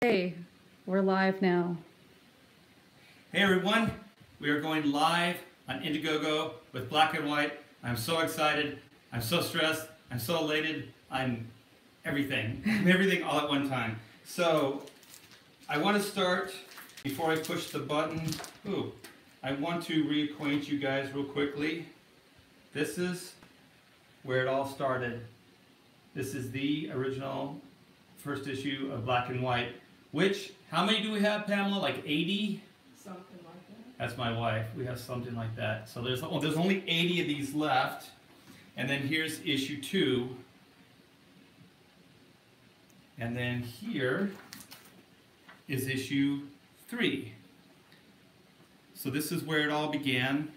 Hey, we're live now. Hey everyone, we are going live on Indiegogo with Black and White. I'm so excited, I'm so stressed, I'm so elated, I'm everything. I'm everything all at one time. So, I want to start, before I push the button, I want to reacquaint you guys real quickly. This is where it all started. This is the original first issue of Black and White, which, how many do we have, Pamela? Like 80? Something like that. That's my wife. We have something like that. So there's only 80 of these left. And then here's issue 2. And then here is issue 3. So this is where it all began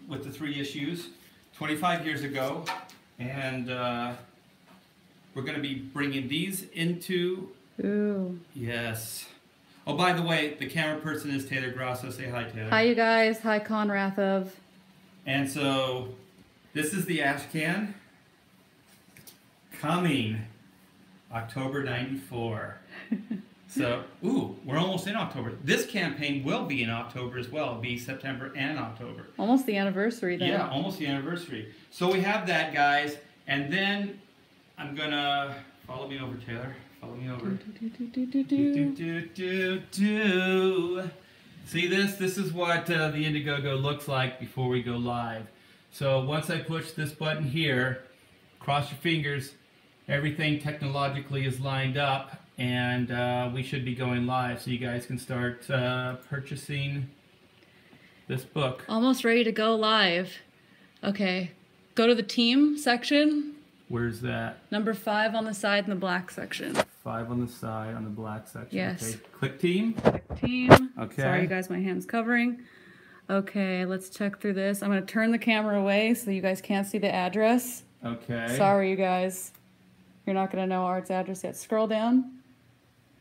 with the 3 issues 25 years ago. And we're going to be bringing these into... Ooh. Yes. Oh, by the way, the camera person is Taylor Grasso. Say hi, Taylor. Hi, you guys. Hi, Conrathov. And so, this is the ash can. Coming October 94. So, we're almost in October. This campaign will be in October as well. It'll be September and October. Almost the anniversary then. Yeah, almost the anniversary. So we have that, guys. And then I'm going to... Follow me over, Taylor. Follow me over. See this? This is what the Indiegogo looks like before we go live. So once I push this button here, cross your fingers, everything technologically is lined up, and we should be going live, so you guys can start purchasing this book. Almost ready to go live. Okay, go to the team section. Where's that? Number 5 on the side in the black section. 5 on the side on the black section. Yes. Okay. Click team. Click team. Okay. Sorry, you guys, my hand's covering. Okay, let's check through this. I'm going to turn the camera away so you guys can't see the address. Okay. Sorry, you guys. You're not going to know Art's address yet. Scroll down.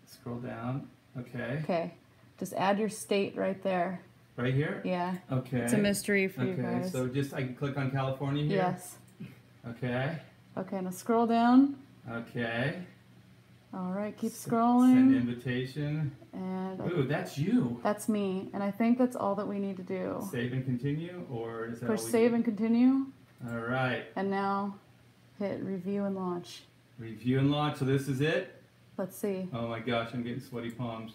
Scroll down. Okay. Okay. Just add your state right there. Right here? Yeah. Okay. It's a mystery for you guys. Okay, so just I can click on California here? Yes. Okay. Okay, now scroll down. Okay. All right, keep scrolling. Send invitation. And Ooh, that's you. that's me. And I think that's all that we need to do. Save and continue, or is that Push all we save do? and continue. All right. And now hit review and launch. Review and launch. So this is it? Let's see. Oh my gosh, I'm getting sweaty palms.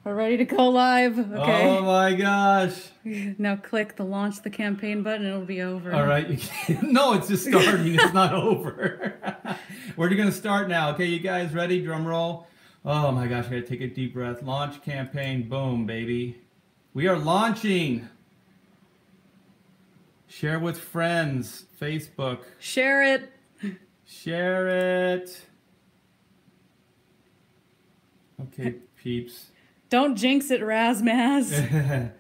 We're ready to go live. Okay. Oh my gosh. Now click the launch the campaign button and it'll be over. All right. No, it's just starting. It's not over. We're going to start now. Okay, you guys ready? Drum roll. Oh my gosh, I got to take a deep breath. Launch campaign. Boom, baby. We are launching. Share with friends. Facebook. Share it. Share it. Okay, peeps. Don't jinx it, Razmaz.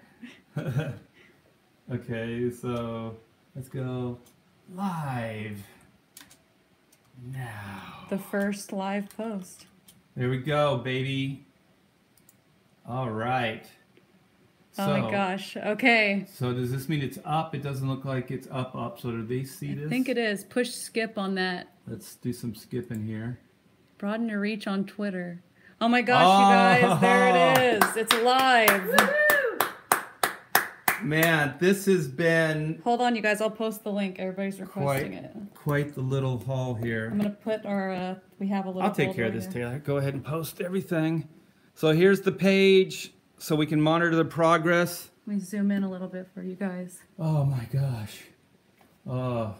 Okay, so let's go live now. The first live post. There we go, baby. All right. Oh my gosh. Okay. So does this mean it's up? It doesn't look like it's up. So do they see this? I think it is. Push skip on that. Let's do some skipping here. Broaden your reach on Twitter. Oh my gosh, you guys, there it is. It's live. Woo! Man, this has been... Hold on, you guys. I'll post the link. Everybody's requesting it. Quite the little haul here. I'm going to put our... we have a little... I'll take care of folder this, here. Taylor. Go ahead and post everything. So here's the page, so we can monitor the progress. Let me zoom in a little bit for you guys. Oh my gosh. Oh,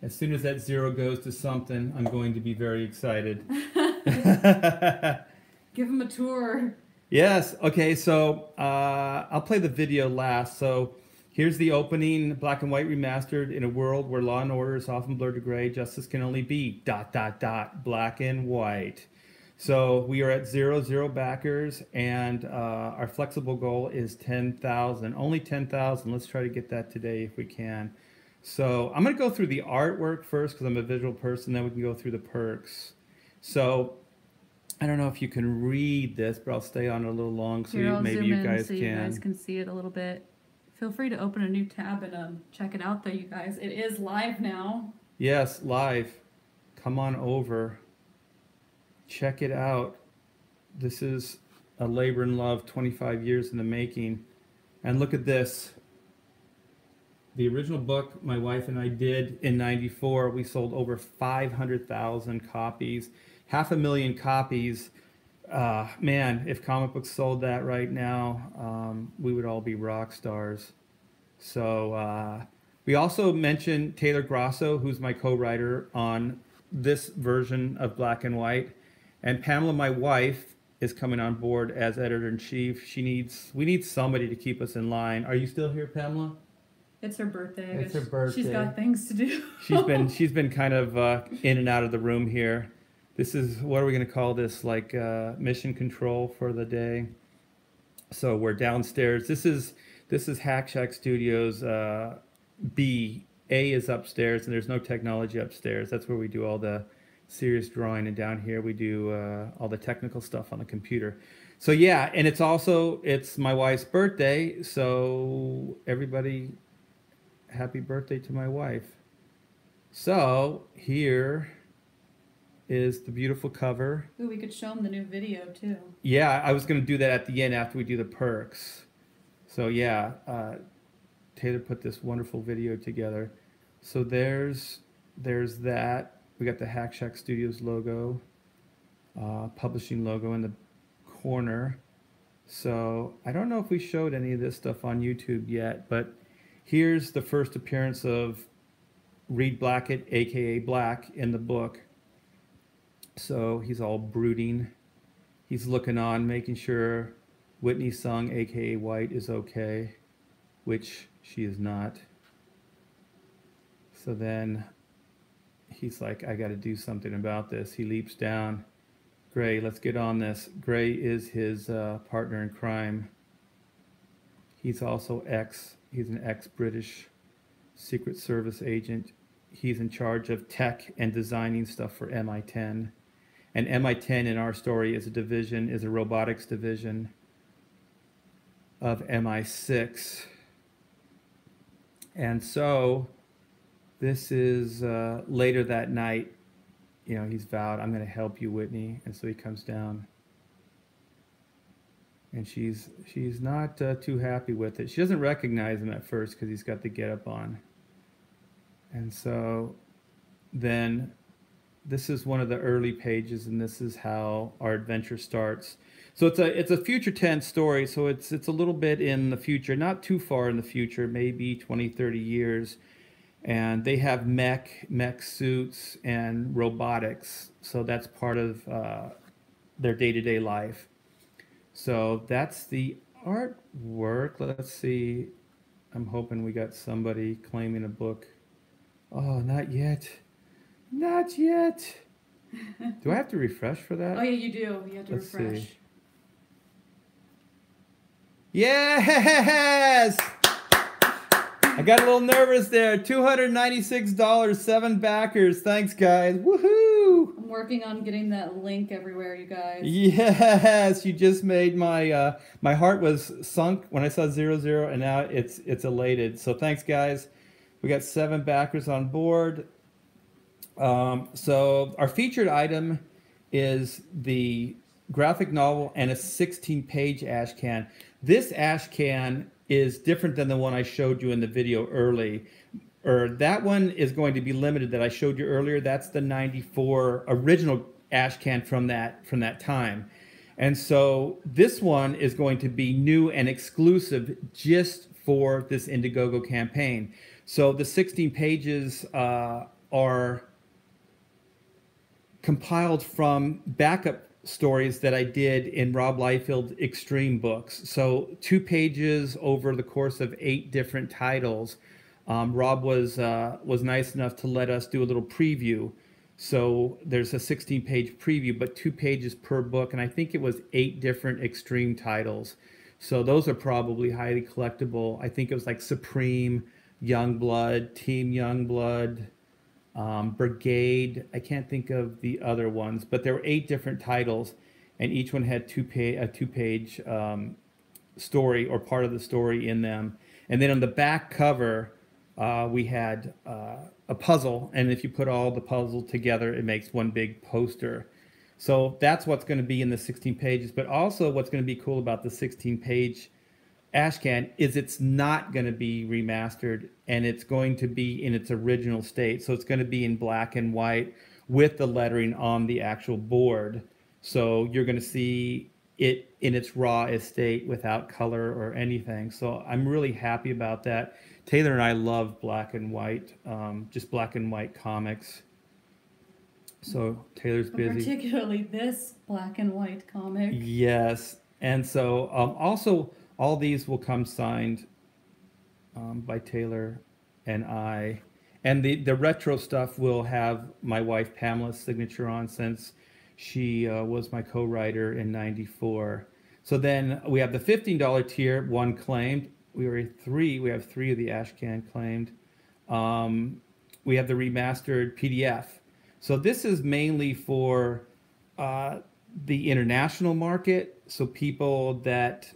as soon as that 0 goes to something, I'm going to be very excited. Give them a tour. Yes. Okay. So I'll play the video last. So here's the opening: Black and White Remastered. In a world where law and order is often blurred to gray, justice can only be ... black and white. So we are at 0 backers, and our flexible goal is 10,000. Only 10,000. Let's try to get that today if we can. So I'm going to go through the artwork first because I'm a visual person. Then we can go through the perks. So I don't know if you can read this, but I'll stay on a little long so maybe you guys so can. You guys can see it a little bit. Feel free to open a new tab and check it out, though, you guys. It is live now. Yes, live. Come on over. check it out. This is a labor and love, 25 years in the making. And look at this. The original book my wife and I did in '94, we sold over 500,000 copies, 500,000 copies. Man, if comic books sold that right now, we would all be rock stars. So we also mentioned Taylor Grosso, who's my co-writer on this version of Black and White. And Pamela, my wife, is coming on board as editor-in-chief. We need somebody to keep us in line. Are you still here, Pamela? It's her birthday. It's her birthday. She's got things to do. she's been kind of in and out of the room here. This is, what are we going to call this? Like mission control for the day. So we're downstairs. This is Hack Shack Studios B. A is upstairs, and there's no technology upstairs. That's where we do all the serious drawing, and down here we do all the technical stuff on the computer. So yeah, and it's my wife's birthday, so everybody, happy birthday to my wife. So here is the beautiful cover. Ooh, we could show them the new video too. Yeah, I was going to do that at the end after we do the perks. So yeah, Taylor put this wonderful video together. So there's that. We got the Hack Shack Studios logo, publishing logo in the corner. So I don't know if we showed any of this stuff on YouTube yet, but here's the first appearance of Reed Blackett, aka Black, in the book. So he's all brooding. He's looking on, making sure Whitney Sung, aka White, is okay, which she is not. So then he's like, I got to do something about this. He leaps down. Gray, let's get on this. Gray is his partner in crime. He's also he's an ex-British Secret Service agent. He's in charge of tech and designing stuff for MI10. And MI10 in our story is a robotics division of MI6. And so this is later that night, you know, he's vowed, I'm going to help you, Whitney. And so he comes down. And she's not too happy with it. She doesn't recognize him at first because he's got the getup on. And so then this is one of the early pages, and this is how our adventure starts. So it's a future tense story, so it's a little bit in the future, not too far in the future, maybe 20, 30 years. And they have mech suits and robotics, so that's part of their day-to-day life. So that's the artwork. Let's see. I'm hoping we got somebody claiming a book. Oh, not yet. Not yet. Do I have to refresh for that? Oh yeah, you do. You have to refresh. See. Yes! I got a little nervous there. $296, 7 backers. Thanks, guys. Woohoo! I'm working on getting that link everywhere, you guys. Yes, you just made my my heart was sunk when I saw 00, and now it's elated. So thanks, guys. We got 7 backers on board. So our featured item is the graphic novel and a 16-page ash can. This ash can is different than the one I showed you in the video early. That one is going to be limited that I showed you earlier. That's the 94 original ash can from that time. And so this one is going to be new and exclusive just for this Indiegogo campaign. So the 16 pages are compiled from backup stories that I did in Rob Liefeld Extreme books. So 2 pages over the course of 8 different titles. Rob was nice enough to let us do a little preview. So there's a 16-page preview, but 2 pages per book, and I think it was 8 different Extreme titles. So those are probably highly collectible. I think it was like Supreme, Youngblood, Team Youngblood, Brigade. I can't think of the other ones, but there were 8 different titles, and each one had a 2-page story or part of the story in them. And then on the back cover, we had a puzzle, and if you put all the puzzle together, it makes one big poster. So that's what's going to be in the 16 pages. But also what's going to be cool about the 16-page Ashcan is it's not going to be remastered, and it's going to be in its original state. So it's going to be in black and white with the lettering on the actual board. So you're going to see it in its raw estate without color or anything. So I'm really happy about that. Taylor and I love black and white, just black and white comics. So Taylor's But busy. particularly this black and white comic. Yes. And so also all these will come signed by Taylor and I. And the retro stuff will have my wife Pamela's signature on, since she was my co-writer in '94. So then we have the $15 tier, one claimed. We have three of the Ashcan claimed. We have the remastered PDF. So this is mainly for the international market. So people that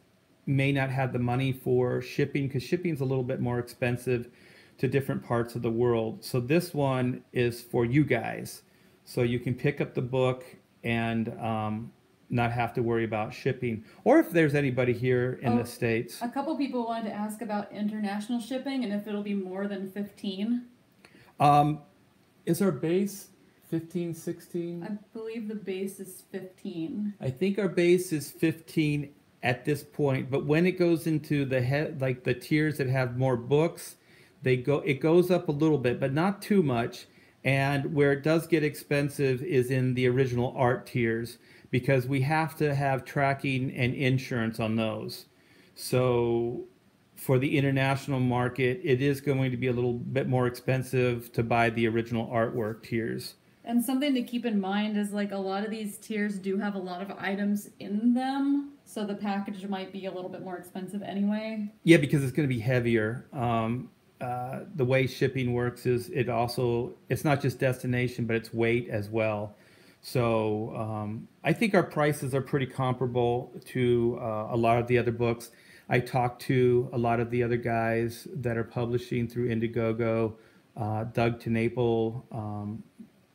may not have the money for shipping, because shipping's a little bit more expensive to different parts of the world. So this one is for you guys. So you can pick up the book and not have to worry about shipping. Or if there's anybody here in the States. A couple people wanted to ask about international shipping and if it'll be more than 15. Is our base 15, 16? I believe the base is 15. I think our base is 15 at this point, but when it goes into like the tiers that have more books, it goes up a little bit, but not too much. And where it does get expensive is in the original art tiers, because we have to have tracking and insurance on those. So for the international market, it is going to be a little bit more expensive to buy the original artwork tiers. And something to keep in mind is like a lot of these tiers do have a lot of items in them, so the package might be a little bit more expensive anyway. Yeah, because it's going to be heavier. The way shipping works is it's not just destination, but it's weight as well. So I think our prices are pretty comparable to a lot of the other books. I talked to a lot of the other guys that are publishing through Indiegogo, Doug TeNapel,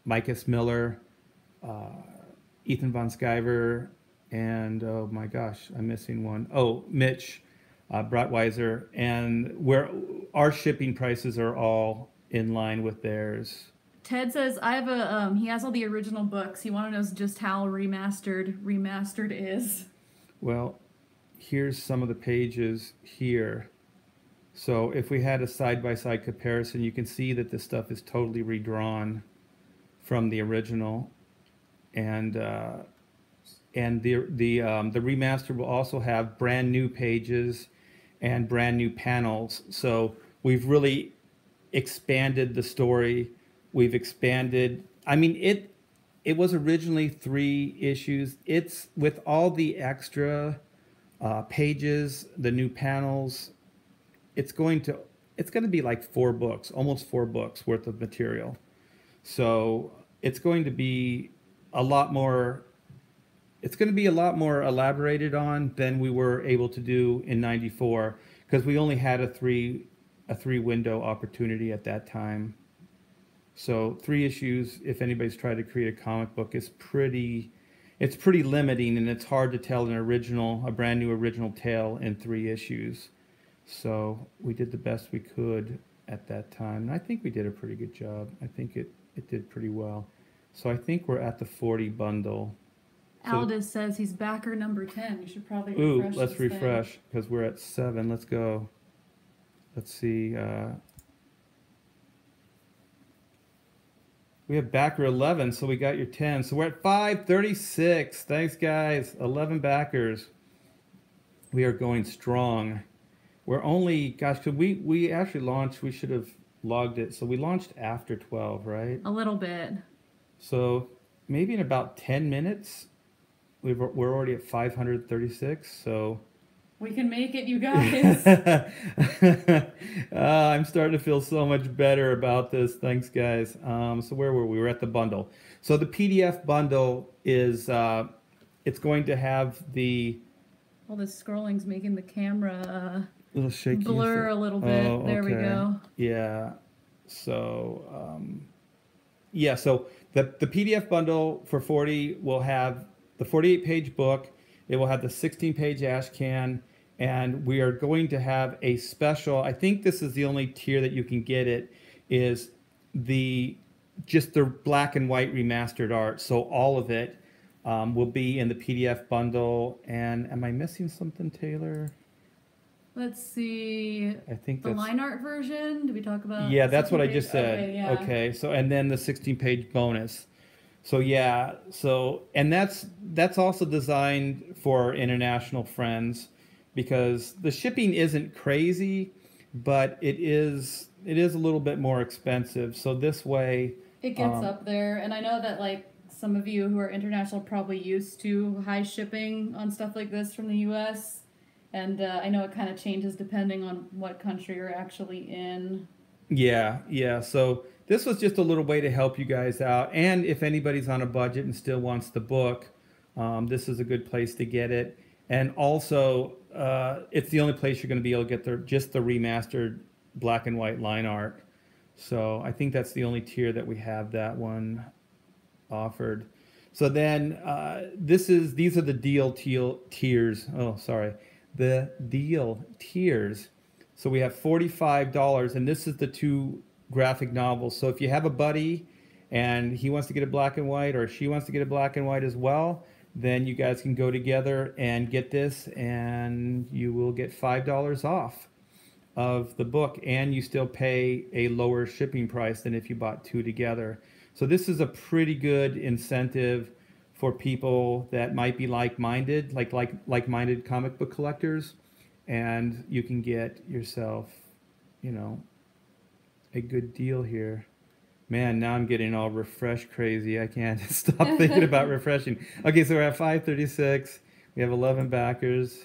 Mike S. Miller, Ethan Von Sciver, and oh my gosh, I'm missing one. Oh, Mitch Brotweiser, and where our shipping prices are all in line with theirs. Ted says I have he has all the original books. He wants to know just how remastered is. Well, here's some of the pages here. So if we had a side-by-side comparison, you can see that this stuff is totally redrawn from the original, and the remaster will also have brand new pages and brand new panels. So we've really expanded the story. We've expanded. I mean, it was originally 3 issues. It's with all the extra pages, the new panels. It's going to be like 4 books, almost 4 books worth of material. So it's going to be a lot more. It's going to be a lot more elaborated on than we were able to do in '94, because we only had a three window opportunity at that time. So 3 issues, if anybody's tried to create a comic book, it's pretty limiting, and it's hard to tell a brand new original tale in 3 issues. So we did the best we could at that time, and I think we did a pretty good job. I think it did pretty well. So I think we're at the 40 bundle. Aldous says he's backer number 10. You should probably refresh. Let's refresh, because we're at 7. Let's go. Let's see. We have backer 11, so we got your 10. So we're at 536. Thanks, guys. 11 backers. We are going strong. We're only, gosh, could we actually launched, we should have logged it. So we launched after 12, right? A little bit. So maybe in about 10 minutes, we're already at 536. So we can make it, you guys. I'm starting to feel so much better about this. Thanks, guys. So where were we? We were at the bundle. So the PDF bundle is, it's going to have the... All this scrolling's making the camera a little shaky. Blur a little bit. Oh, there we go. Yeah. So, yeah. So The PDF bundle for 40 will have the 48-page book. It will have the 16-page ash can, and we are going to have a special. I think this is the only tier that you can get it. Is just the black and white remastered art. So all of it will be in the PDF bundle. And am I missing something, Taylor? Let's see. I think the that's line art version. Did we talk about? yeah. That's what I 16 just said. Okay, yeah. Okay. So and then the 16-page bonus. So yeah. So and that's also designed for international friends because the shipping isn't crazy, but it is a little bit more expensive. So this way. It gets up there, and I know that like some of you who are international are probably used to high shipping on stuff like this from the U.S. And I know it kind of changes depending on what country you're actually in. Yeah. So this was just a little way to help you guys out, and if anybody's on a budget and still wants the book, this is a good place to get it. And also, it's the only place you're going to be able to get just the remastered black and white line art. So I think that's the only tier that we have that one offered. So then these are the deal tiers. Oh, sorry. The deal tiers. So we have $45, and this is the 2 graphic novels. So if you have a buddy and he wants to get a black and white or she wants to get a black and white as well, then you guys can go together and get this, and you will get $5 off of the book, and you still pay a lower shipping price than if you bought 2 together. So this is a pretty good incentive for people that might be like-minded, like-minded comic book collectors, and you can get yourself, a good deal here. Man, now I'm getting all refresh crazy. I can't stop thinking about refreshing. Okay, so we're at 536. We have 11 backers.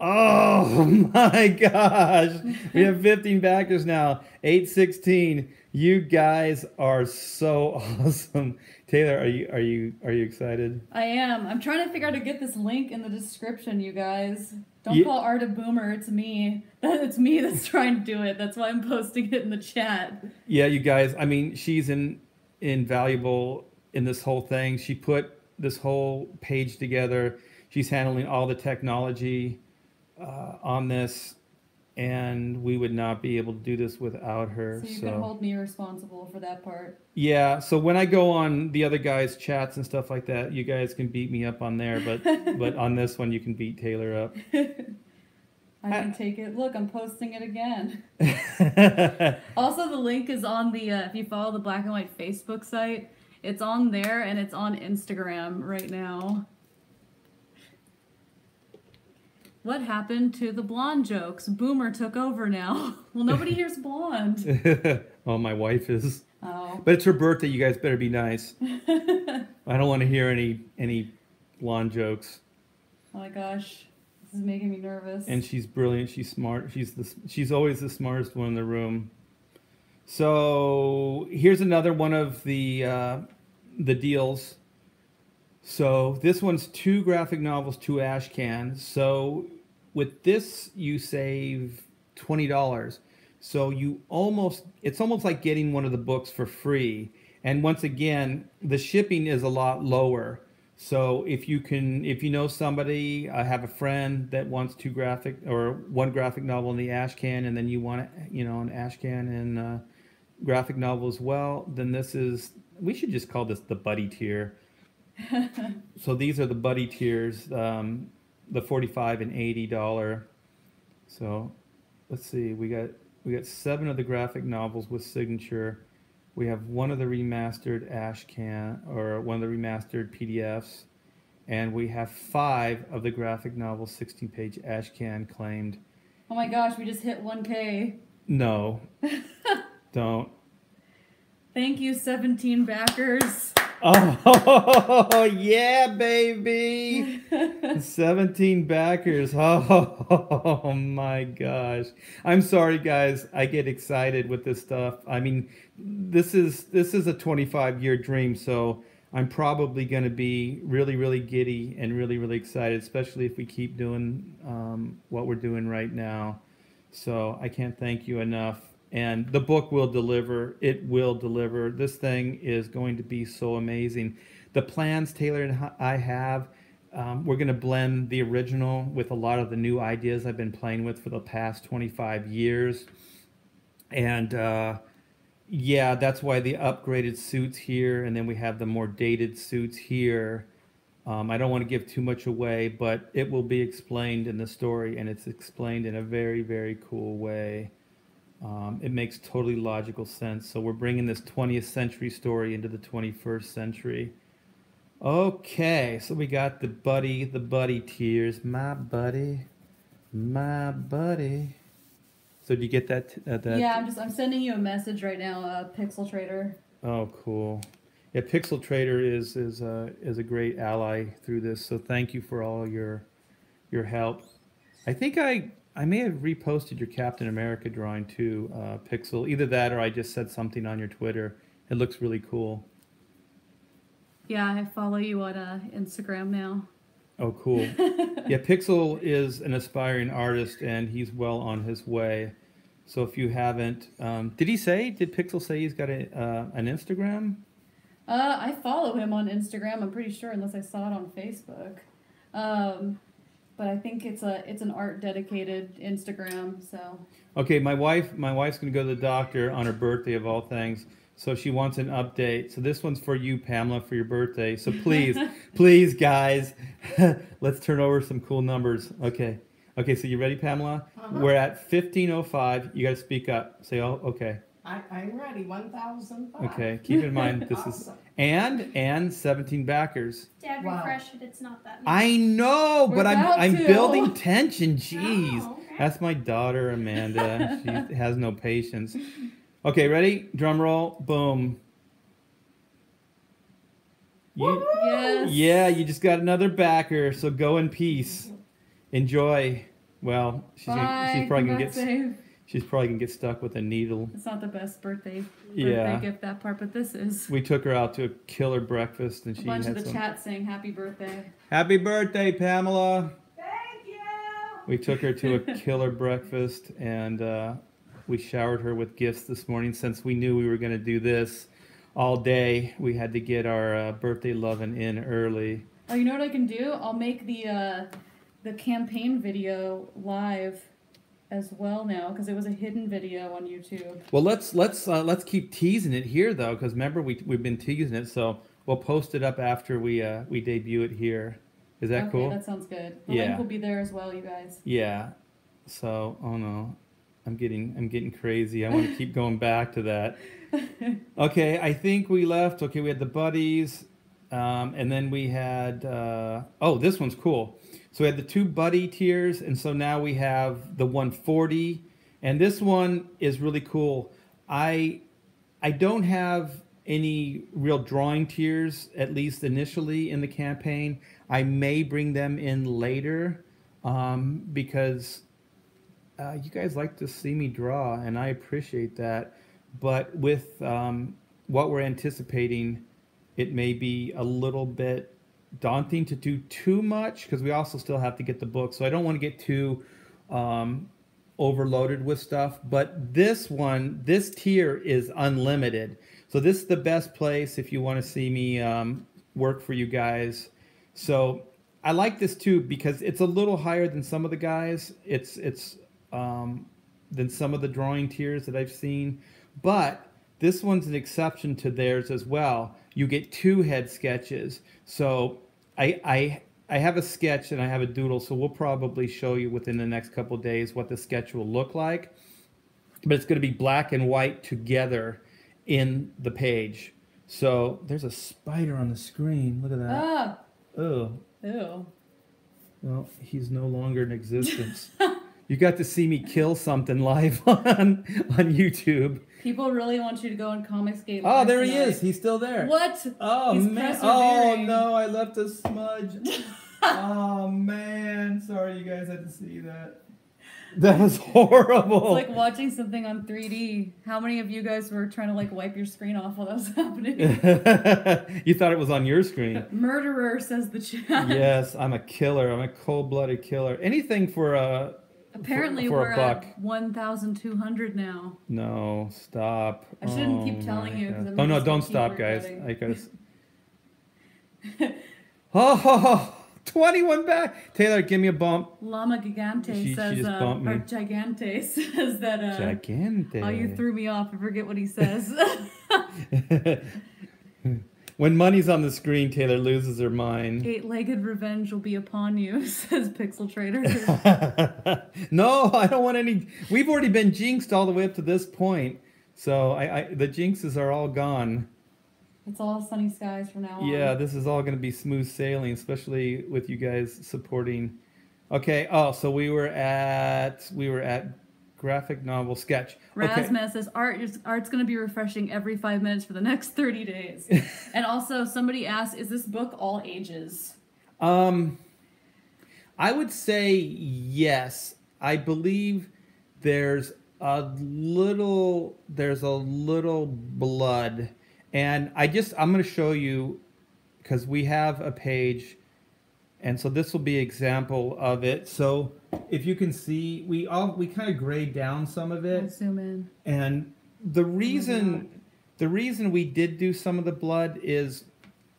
Oh my gosh. We have 15 backers now. 816. You guys are so awesome. Taylor, are you excited? I am. I'm trying to figure out how to get this link in the description, you guys. Don't call Art a boomer, it's me. It's me that's trying to do it. That's why I'm posting it in the chat. Yeah, you guys, I mean, she's invaluable in this whole thing. She put this whole page together. She's handling all the technology on this, and we would not be able to do this without her. So you can hold me responsible for that part. Yeah, so when I go on the other guys' chats and stuff like that, you guys can beat me up on there, but on this one you can beat Taylor up. I can take it. Look, I'm posting it again. Also, the link is on the, if you follow the Black and White Facebook site, it's on there, and it's on Instagram right now. What happened to the blonde jokes? Boomer took over now. Well, nobody hears blonde. Oh, my wife is. Oh. But it's her birthday. You guys better be nice. I don't want to hear any blonde jokes. Oh my gosh, this is making me nervous. And she's brilliant. She's smart. She's always the smartest one in the room. So here's another one of the deals. So this one's 2 graphic novels, 2 ash cans. So with this, you save $20. So it's almost like getting one of the books for free. And once again, the shipping is a lot lower. So if you know somebody, I have a friend that wants 1 graphic novel in the ash can, and then you want an ash can and graphic novel as well, then we should just call this the buddy tier. So these are the buddy tiers, the $45 and $80. So let's see, we got 7 of the graphic novels with signature. We have 1 of the remastered ash can, or 1 of the remastered PDFs, and we have 5 of the graphic novel 16-page ash can claimed. Oh my gosh, we just hit 1K. No, don't. Thank you, 17 backers. Oh, yeah, baby. 17 backers. Oh, my gosh. I'm sorry, guys. I get excited with this stuff. I mean, this is a 25-year dream, so I'm probably going to be really, really giddy and really, really excited, especially if we keep doing what we're doing right now. So I can't thank you enough And the book will deliver. It will deliver. This thing is going to be so amazing. The plans Taylor and I have, we're going to blend the original with a lot of the new ideas I've been playing with for the past 25 years. And yeah, that's why the upgraded suits here, and then we have the more dated suits here. I don't want to give too much away, but it will be explained in the story, and it's explained in a very, very cool way. It makes totally logical sense. So we're bringing this 20th century story into the 21st century. Okay, so we got the buddy tiers. My buddy, my buddy. So do you get that? Yeah, I'm sending you a message right now, Pixel Trader. Oh, cool. Yeah, Pixel Trader is a great ally through this. So thank you for all your help. I think I may have reposted your Captain America drawing too, Pixel. Either that or I just said something on your Twitter. It looks really cool. Yeah, I follow you on Instagram now. Oh, cool. Yeah, Pixel is an aspiring artist, and he's well on his way. So if you haven't, did Pixel say he's got an Instagram? I follow him on Instagram, I'm pretty sure, unless I saw it on Facebook. But I think it's an art dedicated Instagram, so. Okay, my wife's gonna go to the doctor on her birthday of all things. So she wants an update. So this one's for you, Pamela, for your birthday. So please, please, guys, let's turn over some cool numbers. Okay. Okay, so you ready, Pamela? We're at 15:05. You got to speak up. Say, oh, okay. I'm ready. 1,005. Okay, keep in mind this Awesome. is and 17 backers. Dad, Wow. refresh it. It's not that. I know, We're but about I'm to. building tension. Jeez, Oh, okay. that's my daughter Amanda. She has no patience. Okay, ready? Drum roll. Boom. Yes. Yeah, you just got another backer. So go in peace. Enjoy. Well, she's Bye. probably gonna Come back safe. she's probably gonna get stuck with a needle. It's not the best birthday Yeah. gift, that part, but this is. We took her out to a killer breakfast, and A she bunch had of the some. chat saying happy birthday. Happy birthday, Pamela! Thank you. We took her to a killer breakfast, and we showered her with gifts this morning. Since we knew we were going to do this all day, we had to get our birthday loving in early. Oh, you know what I can do? I'll make the campaign video live as well now, because it was a hidden video on YouTube. Well, let's keep teasing it here though, because remember we've been teasing it, so we'll post it up after we debut it here. Is that Okay, cool? that sounds good. The Yeah. link will be there as well, you guys. Yeah. So, oh no, I'm getting crazy. I want to keep going back to that. Okay, I think we left. Okay, we had the buddies, and then we had. Oh, this one's cool. So we had the 2 buddy tiers, and so now we have the 140, and this one is really cool. I don't have any real drawing tiers, at least initially in the campaign. I may bring them in later, because you guys like to see me draw, and I appreciate that. But with what we're anticipating, it may be a little bit daunting to do too much, because we also still have to get the book. So I don't want to get too overloaded with stuff. But this tier is unlimited. So this is the best place if you want to see me work for you guys. So I like this too, because it's a little higher than some of the guys. It's than some of the drawing tiers that I've seen. But this one's an exception to theirs as well. You get 2 head sketches. So I have a sketch and I have a doodle, so we'll probably show you within the next couple of days what the sketch will look like. But it's going to be black and white together in the page. So there's a spider on the screen. Look at that. Ah! Oh. Ew. Well, he's no longer in existence. You got to see me kill something live on YouTube. People really want you to go on Comicsgate. Oh, there he is. He's still there. What? Oh, He's man. Oh, persevering. no. I left a smudge. Oh, man. Sorry you guys had to see that. That was horrible. It's like watching something on 3D. How many of you guys were trying to like wipe your screen off while that was happening? You thought it was on your screen. Murderer, says the chat. Yes, I'm a killer. I'm a cold-blooded killer. Anything for Apparently for we're a buck. at 1,200 now. No, stop. I shouldn't keep telling you because I'm Oh no, gonna don't keep stop, guys. regretting. Oh, 21 back. Taylor, give me a bump. Llama Gigante She says, just bumped me. or Gigante says that, Gigante. oh, you threw me off. I forget what he says. When money's on the screen, Taylor loses her mind. 8-legged revenge will be upon you, says Pixel Trader. No, I don't want any. We've already been jinxed all the way up to this point. So the jinxes are all gone. It's all sunny skies from now on. Yeah, this is all going to be smooth sailing, especially with you guys supporting. Okay. Oh, so we were at graphic novel sketch. Razma says art's going to be refreshing every 5 minutes for the next 30 days. And also somebody asked, is this book all ages? I would say yes. I believe there's a little blood, and I'm going to show you because we have a page, and so this will be an example of it. So if you can see, we kind of grayed down some of it. I'll zoom in. And the reason we did do some of the blood is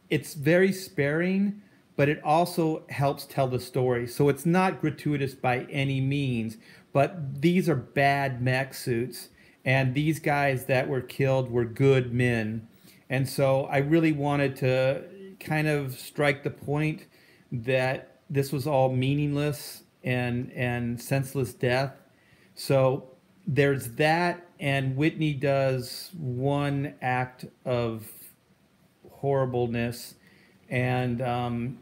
it's very sparing, but it also helps tell the story. So it's not gratuitous by any means, but these are bad mech suits, and these guys that were killed were good men. And so I really wanted to kind of strike the point that this was all meaningless and senseless death. So there's that, and Whitney does one act of horribleness, and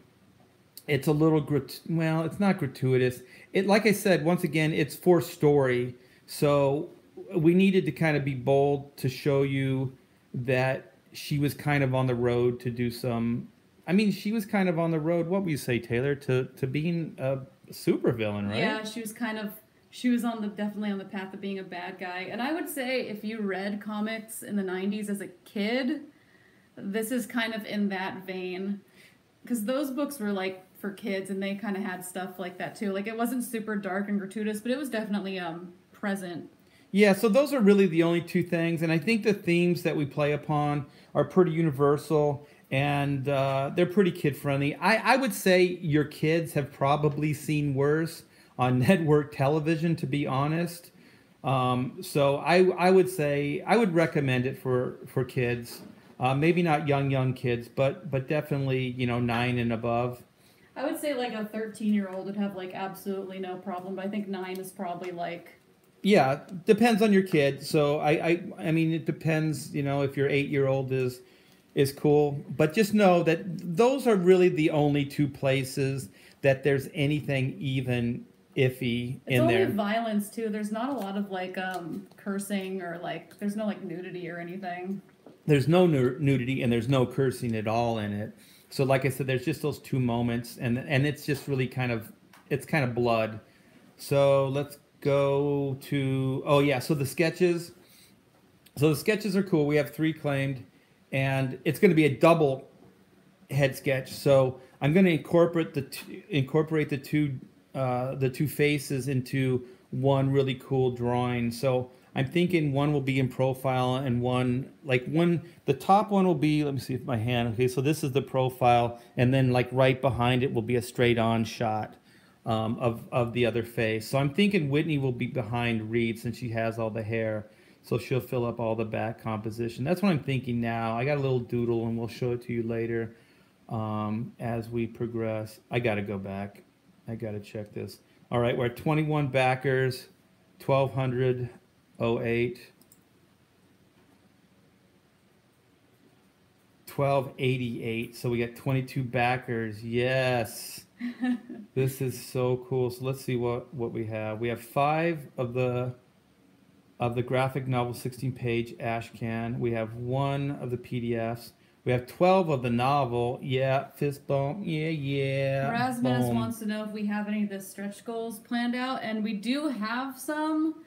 it's a little well, it's not gratuitous. It, like I said, once again, it's for story. So we needed to kind of be bold to show you that she was kind of on the road to do some. I mean, she was kind of on the road. What would you say, Taylor, to being a supervillain, right? Yeah, she was definitely on the path of being a bad guy. And I would say if you read comics in the 90s as a kid, this is kind of in that vein. Because those books were like for kids, and they kind of had stuff like that too. Like, it wasn't super dark and gratuitous, but it was definitely present. Yeah, so those are really the only two things, and I think the themes that we play upon are pretty universal, and they're pretty kid-friendly. I would say your kids have probably seen worse on network television, to be honest. So I would say I would recommend it for kids. Maybe not young kids, but definitely 9 and above. I would say like a 13-year-old would have like absolutely no problem, but I think 9 is probably like. Yeah, depends on your kid. So I mean, it depends. If your 8-year-old is cool, but just know that those are really the only two places that there's anything even iffy in there. It's only violence too. There's not a lot of like cursing or like there's no like nudity or anything. There's no nudity and there's no cursing at all in it. So like I said, there's just those two moments, and it's just really kind of blood. So let's go to so the sketches. So the sketches are cool. We have 3 claimed, and it's going to be a double head sketch. So I'm going to incorporate the two faces into one really cool drawing. So I'm thinking one will be in profile, and the top one will be, let me see if my hand, okay, so this is the profile, and then like right behind it will be a straight on shot of the other face. So I'm thinking Whitney will be behind Reed since she has all the hair. So she'll fill up all the back composition. That's what I'm thinking now. I got a little doodle, and we'll show it to you later as we progress. I got to go back. I got to check this. All right, we're at 21 backers, 1,208. 1,288. So we got 22 backers. Yes. This is so cool. So let's see what we have. We have 5 of the graphic novel 16-page ash can. We have 1 of the PDFs. We have 12 of the novel. Yeah, fist bump. Yeah. Rasmus wants to know if we have any of the stretch goals planned out, and we do have some.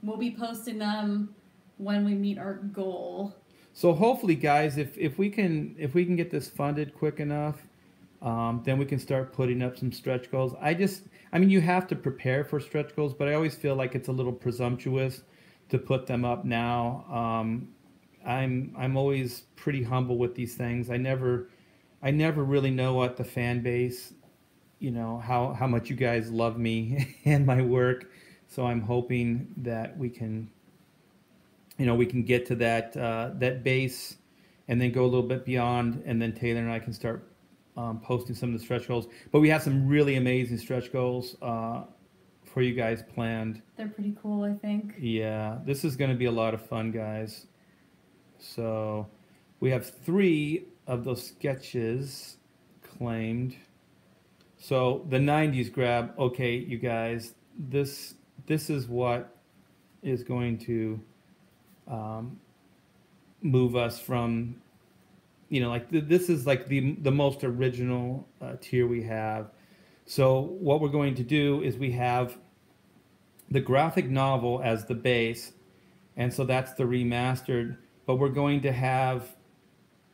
We'll be posting them when we meet our goal. So hopefully, guys, if we can get this funded quick enough, Then we can start putting up some stretch goals. I mean, you have to prepare for stretch goals, but I always feel like it's a little presumptuous to put them up now. I'm always pretty humble with these things. I never really know what the fan base, how much you guys love me and my work. So I'm hoping that we can get to that base and then go a little bit beyond, and then Taylor and I can start posting some of the stretch goals. But we have some really amazing stretch goals for you guys planned. They're pretty cool, I think. Yeah, this is going to be a lot of fun, guys. So we have 3 of those sketches claimed. So the 90s grab, okay, you guys, this is what is going to move us from, this is like the most original tier we have. So what we're going to do is we have the graphic novel as the base, and so that's the remastered, but we're going to have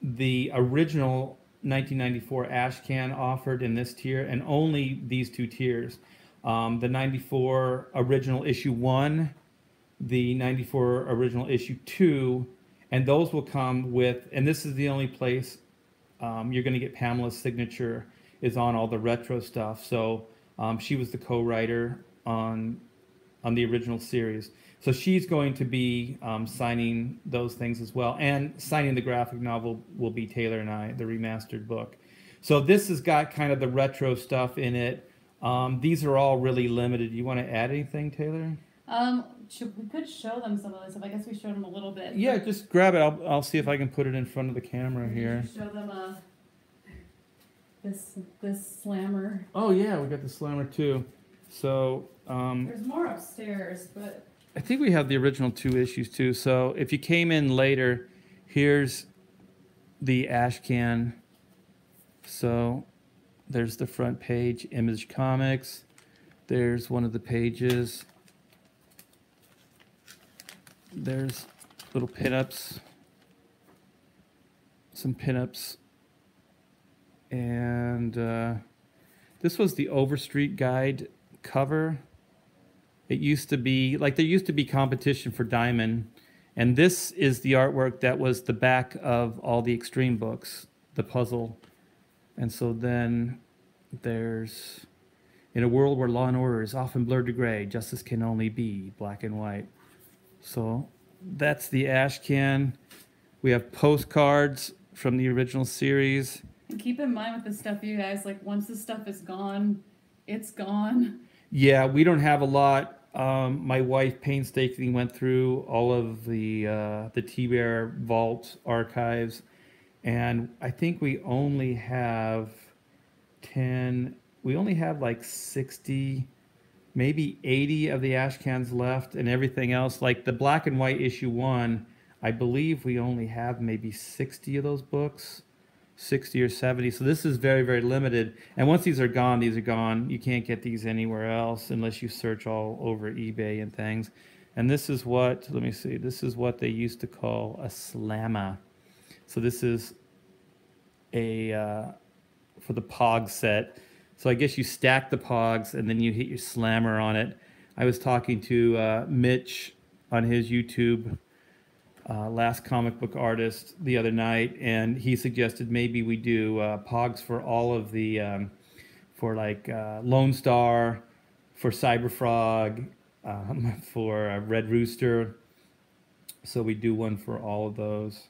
the original 1994 Ashcan offered in this tier, and only these 2 tiers. The 94 original issue 1, the 94 original issue 2, and those will come with, and this is the only place you're going to get Pamela's signature, is on all the retro stuff. So she was the co-writer on the original series. So she's going to be signing those things as well. And signing the graphic novel will be Taylor and I, the remastered book. So this has got kind of the retro stuff in it. These are all really limited. You want to add anything, Taylor? We could show them some of this stuff. I guess we showed them a little bit. Yeah, just grab it. I'll see if I can put it in front of the camera here. Show them this slammer. Oh yeah, we got the slammer too. So there's more upstairs, but I think we have the original 2 issues too. So if you came in later, here's the Ashcan. So there's the front page, Image Comics. There's one of the pages. There's little pinups, some pinups, and this was the Overstreet Guide cover. It used to be, like, there used to be competition for Diamond, and this is the artwork that was the back of all the Extreme books, the puzzle. And so then there's, in a world where law and order is often blurred to gray, justice can only be black and white. So that's the Ashcan. We have postcards from the original series. And keep in mind with this stuff, you guys, like, once this stuff is gone, it's gone. Yeah, we don't have a lot. My wife painstakingly went through all of the Thibert vault archives, and I think we only have like 60, maybe 80 of the Ashcans left, and everything else, like the black and white issue 1, I believe we only have maybe 60 of those books, 60 or 70. So this is very, very limited. And once these are gone, these are gone. You can't get these anywhere else unless you search all over eBay and things. And this is what, let me see, this is what they used to call a slammer. So this is for the Pog set. So I guess you stack the Pogs and then you hit your slammer on it. I was talking to Mitch on his YouTube, Last Comic Book Artist, the other night, and he suggested maybe we do Pogs for all of the, for like Lone Star, for Cyberfrog, for Red Rooster. So we do one for all of those.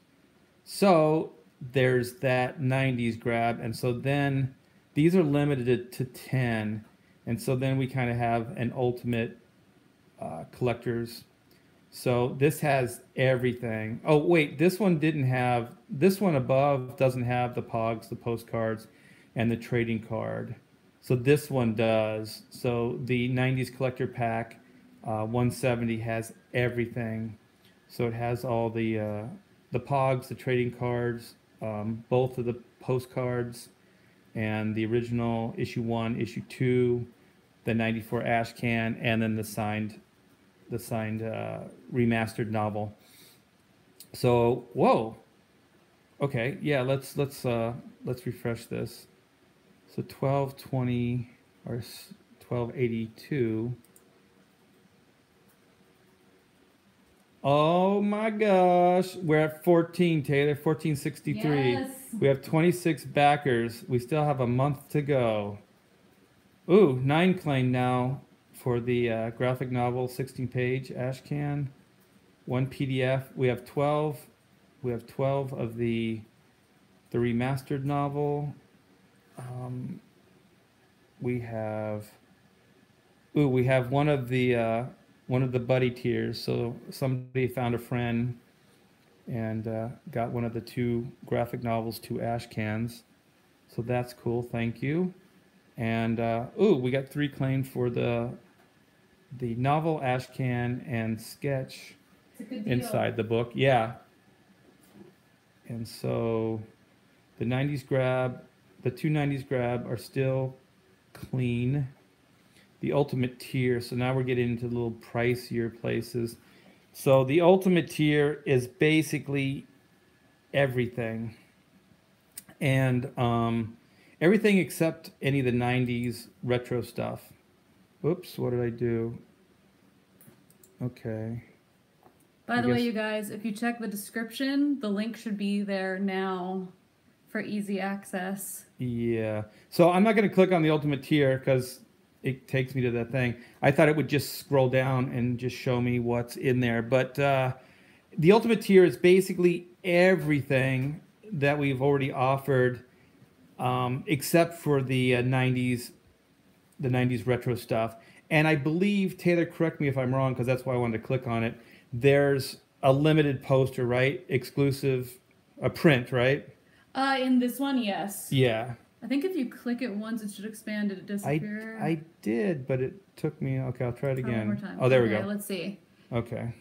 So there's that 90s grab, and so then these are limited to 10, and so then we kind of have an ultimate collector's. So this has everything. Oh wait, this one didn't have, this one above doesn't have the Pogs, the postcards, and the trading card. So this one does. So the 90s collector pack 170 has everything. So it has all the Pogs, the trading cards, both of the postcards, and the original issue 1, issue 2, the 94 Ashcan, and then the signed remastered novel. So whoa, okay, yeah, let's refresh this. So 1220 or 1282. Oh my gosh, we're at 14, Taylor, 1463. Yes. We have 26 backers. We still have a month to go. Ooh, 9 claim now for the graphic novel, 16-page Ashcan. 1 PDF. We have 12. We have 12 of the remastered novel. We have one of the buddy tiers. So somebody found a friend and got one of the 2 graphic novels, 2 Ashcans. So that's cool. Thank you. And we got 3 claims for the novel, Ashcan, and sketch It's a good deal. inside the book. Yeah. And so the 90s grab, the 2 90s grab are still clean. The ultimate tier, so now we're getting into the little pricier places. So the ultimate tier is basically everything. And everything except any of the 90s retro stuff. Oops, what did I do? Okay. By the way, you guys, if you check the description, the link should be there now for easy access. Yeah. So I'm not going to click on the ultimate tier because it takes me to that thing. I thought it would just scroll down and just show me what's in there. But the ultimate tier is basically everything that we've already offered, except for the 90s retro stuff. And I believe, Taylor, correct me if I'm wrong, because that's why I wanted to click on it. There's a limited poster, right? Exclusive, a print, right? In this one, yes. Yeah. I think if you click it once, it should expand and disappear. I did, but it took me. Okay, I'll try it Try again. one more time. Oh, there we Okay, go. Let's see. Okay.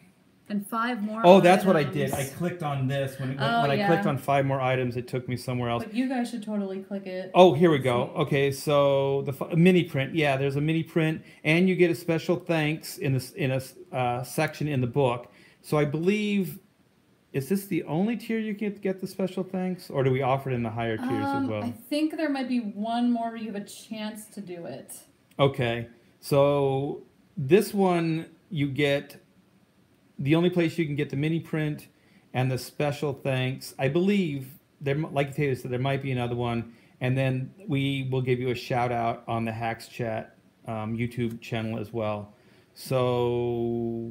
And 5 more. Oh, that's what I items. did. I clicked on this. When Oh, I yeah. clicked on 5 more items, it took me somewhere else. But you guys should totally click it. Oh, here we go. Okay, so the mini print. Yeah, there's a mini print, and you get a special thanks in a section in the book. So I believe, is this the only tier you can get the special thanks, or do we offer it in the higher tiers as well? I think there might be one more where you have a chance to do it. Okay, so this one you get. The only place you can get the mini print and the special thanks, I believe, there, like Taylor said, there might be another one, and then we will give you a shout out on the Hacks Chat YouTube channel as well. So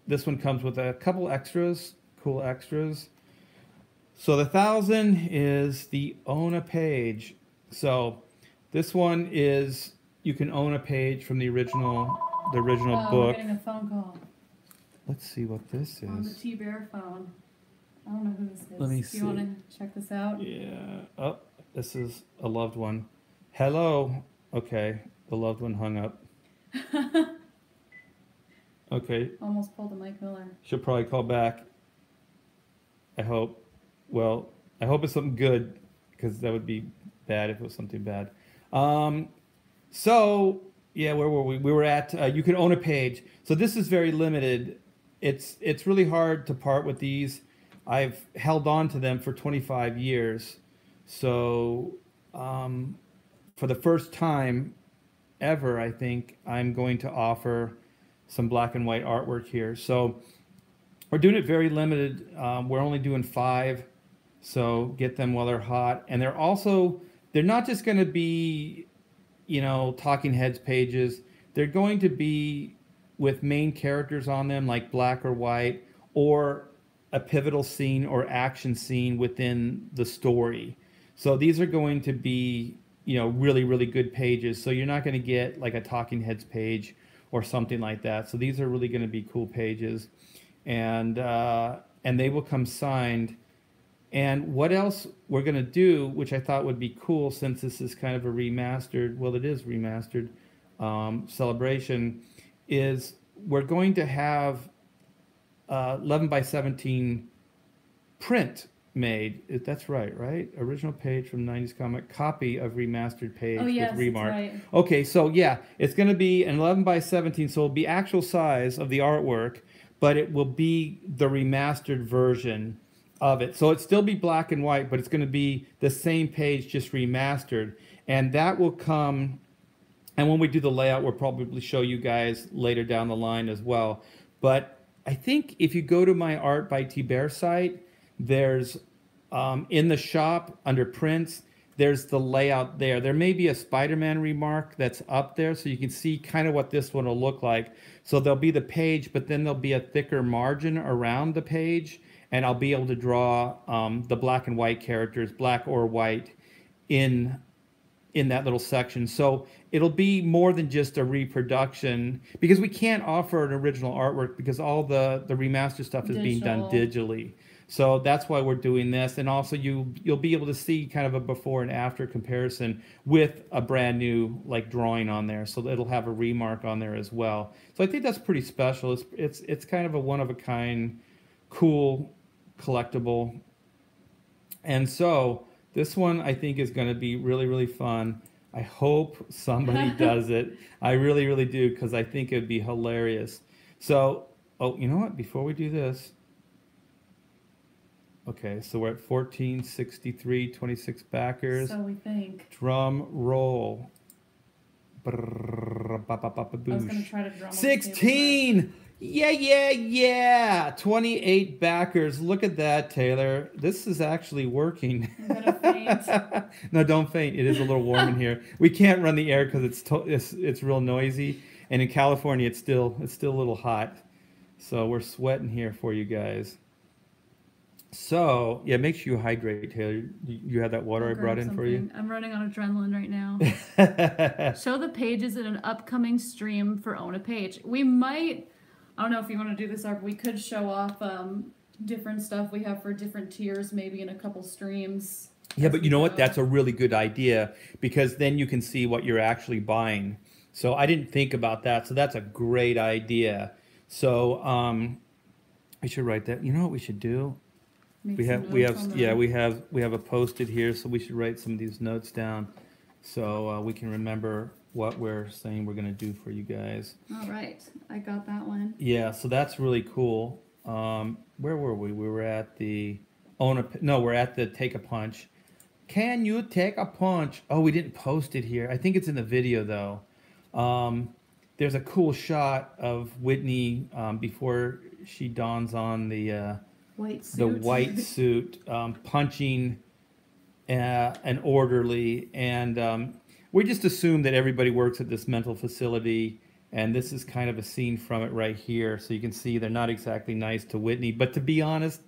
this one comes with a couple extras, cool extras. So the 1,000 is the own a page. So this one is, you can own a page from the original book. We're getting a phone call. Let's see what this On the is. Thibert phone. I don't know who this is. Let me Do see. you want to check this out? Yeah. Oh, this is a loved one. Hello. Okay. The loved one hung up. Okay. Almost pulled a Mike Miller. She'll probably call back. I hope. Well, I hope it's something good, because that would be bad if it was something bad. So, yeah, where were we? We were at, you can own a page. So this is very limited. It's really hard to part with these. I've held on to them for 25 years. So for the first time ever, I think I'm going to offer some black and white artwork here. So we're doing it very limited. We're only doing 5. So get them while they're hot. And they're not just going to be, talking heads pages. They're going to be with main characters on them, like black or white, or a pivotal scene or action scene within the story. So these are going to be, really, really good pages. So you're not going to get like a talking heads page or something like that. So these are really going to be cool pages, and they will come signed. And what else we're going to do, which I thought would be cool, since this is kind of a remastered, well, it is remastered celebration, is we're going to have 11 by 17 print made. That's right? Original page from 90s comic, copy of remastered page yes, with remark. that's right. Okay, so yeah, it's going to be an 11 by 17, so it'll be actual size of the artwork, but it will be the remastered version. of it. So it'd still be black and white, but it's going to be the same page, just remastered. And that will come, and when we do the layout, we'll probably show you guys later down the line as well. But I think if you go to my Art by Thibert site, there's, in the shop, under prints, there's the layout there. There may be a Spider-Man remark that's up there, so you can see kind of what this one will look like. So there'll be the page, but then there'll be a thicker margin around the page, and I'll be able to draw the black and white characters, black or white, in that little section. So it'll be more than just a reproduction, because we can't offer an original artwork because all the remaster stuff is being done digitally. So that's why we're doing this. And also you'll be able to see kind of a before and after comparison with a brand new like drawing on there. So it'll have a remark on there as well. So I think that's pretty special. It's kind of a one of a kind, cool collectible. And so this one I think is going to be really, really fun. I hope somebody does it. I really, really do, because I think it'd be hilarious. So, oh, you know what? Before we do this, okay, so we're at 1463, 26 backers. So we think. Drum roll. I was going to try to drum 16! Yeah! 28 backers. Look at that, Taylor. This is actually working. I'm going to faint. No, don't faint. It is a little warm in here. We can't run the air because it's real noisy. And in California, it's still a little hot. So we're sweating here for you guys. So, yeah, make sure you hydrate, Taylor. You have that water I brought in for you? I'm running on adrenaline right now. Show the pages in an upcoming stream for Own a Page. We might, I don't know if you want to do this, or we could show off different stuff we have for different tiers, maybe in a couple streams. Yeah, but you know what? That's a really good idea, because then you can see what you're actually buying. So I didn't think about that. So that's a great idea. So we should write that. You know what we should do? We have a post-it here, so we should write some of these notes down so we can remember what we're saying we're going to do for you guys. All right, I got that one. Yeah, so that's really cool. Where were we? We were at the we're at the Take a Punch. Can you take a punch? Oh, we didn't post it here. I think it's in the video though. There's a cool shot of Whitney before she dons on the white suit, punching an orderly, and we just assume that everybody works at this mental facility, and this is kind of a scene from it right here. So you can see they're not exactly nice to Whitney, but to be honest,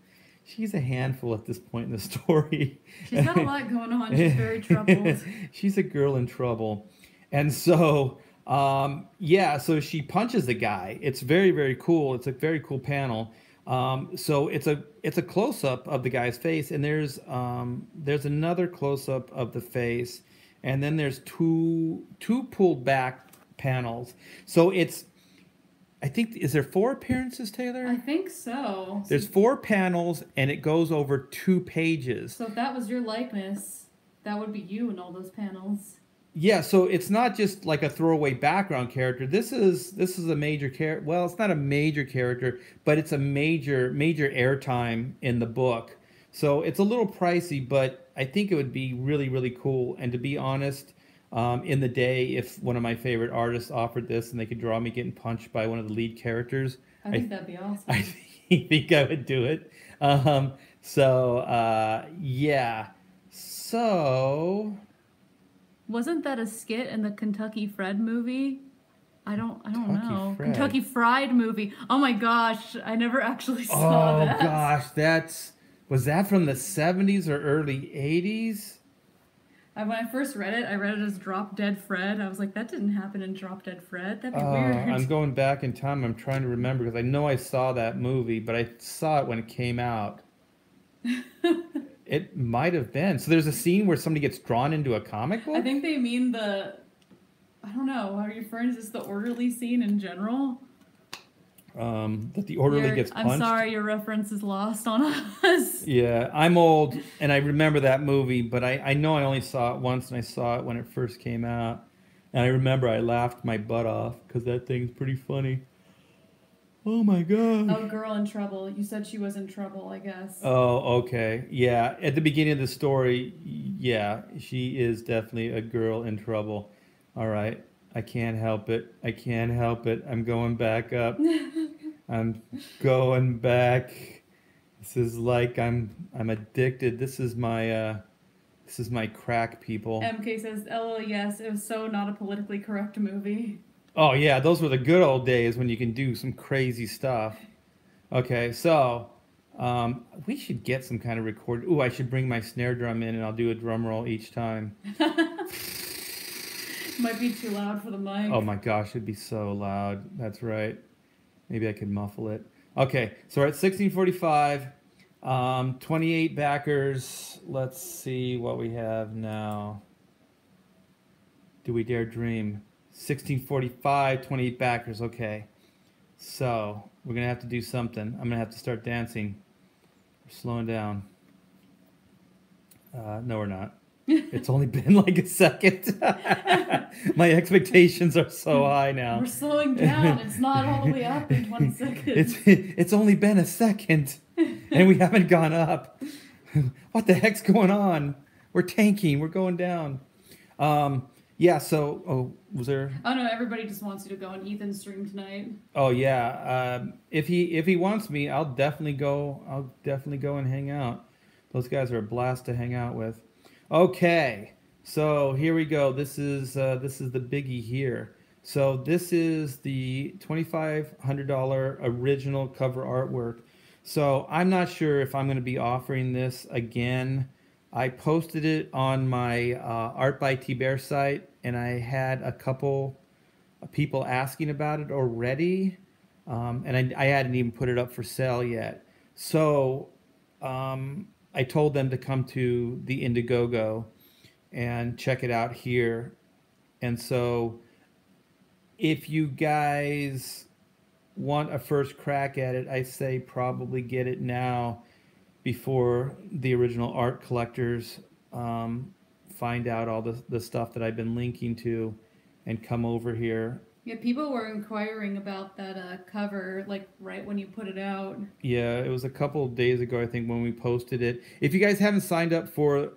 she's a handful at this point in the story. She's got a lot going on. She's very troubled. She's a girl in trouble. And so, so she punches the guy. It's very, very cool. It's a very cool panel. So it's a close-up of the guy's face, and there's another close-up of the face, and then there's two pulled back panels. So I think, is there 4 appearances, Taylor? I think so. There's 4 panels, and it goes over 2 pages. So if that was your likeness, that would be you in all those panels. Yeah, so it's not just like a throwaway background character. This is a major character. Well, it's not a major character, but it's a major airtime in the book. So it's a little pricey, but I think it would be really, really cool. And to be honest, in the day, if one of my favorite artists offered this and they could draw me getting punched by one of the lead characters, I think that'd be awesome. I think I would do it. Yeah. So... Wasn't that a skit in the Kentucky Fried movie? I don't know. Fried. Kentucky Fried movie. Oh my gosh, I never actually saw that. Oh gosh, was that from the 70s or early 80s? When I first read it, I read it as Drop Dead Fred. I was like, that didn't happen in Drop Dead Fred. That'd be weird. I'm going back in time. I'm trying to remember because I know I saw that movie, but I saw it when it came out. It might have been. So there's a scene where somebody gets drawn into a comic book? I think they mean I don't know, are you referring to just the orderly scene in general? That the orderly gets punched? I'm sorry, your reference is lost on us. Yeah, I'm old, and I remember that movie, but I know I only saw it once, and I saw it when it first came out. And I remember I laughed my butt off, because that thing's pretty funny. Oh my god. Oh, girl in trouble. You said she was in trouble, I guess. Oh, okay. Yeah, at the beginning of the story, yeah, she is definitely a girl in trouble. All right. I can't help it. I can't help it. I'm going back up. I'm going back. This is like I'm addicted. This is my crack, people. MK says, "LOL, yes, it was so not a politically correct movie." Oh yeah, those were the good old days when you can do some crazy stuff. Okay, so we should get some kind of record. Ooh, I should bring my snare drum in and I'll do a drum roll each time. Might be too loud for the mic. Oh my gosh, it'd be so loud. That's right. Maybe I could muffle it. Okay, so we're at 1645. 28 backers. Let's see what we have now. Do we dare dream? 1645, 28 backers. Okay. So we're going to have to do something. I'm going to have to start dancing. We're slowing down. No, we're not. It's only been like a second. My expectations are so high now. We're slowing down. It's not all the way up in 20 seconds. It's only been a second, and we haven't gone up. What the heck's going on? We're tanking. We're going down. Yeah. So, was there? Oh no! Everybody just wants you to go on Ethan's stream tonight. Oh yeah. If he wants me, I'll definitely go. I'll definitely go and hang out. Those guys are a blast to hang out with. Okay, so here we go. This is the biggie here. So this is the $2,500 original cover artwork. So I'm not sure if I'm going to be offering this again. I posted it on my Art by Thibert site, and I had a couple of people asking about it already, and I hadn't even put it up for sale yet. So I told them to come to the Indiegogo and check it out here. And so if you guys want a first crack at it, I say probably get it now before the original art collectors find out all the stuff that I've been linking to and come over here. Yeah, people were inquiring about that cover, like right when you put it out. Yeah, it was a couple of days ago, I think, when we posted it. If you guys haven't signed up for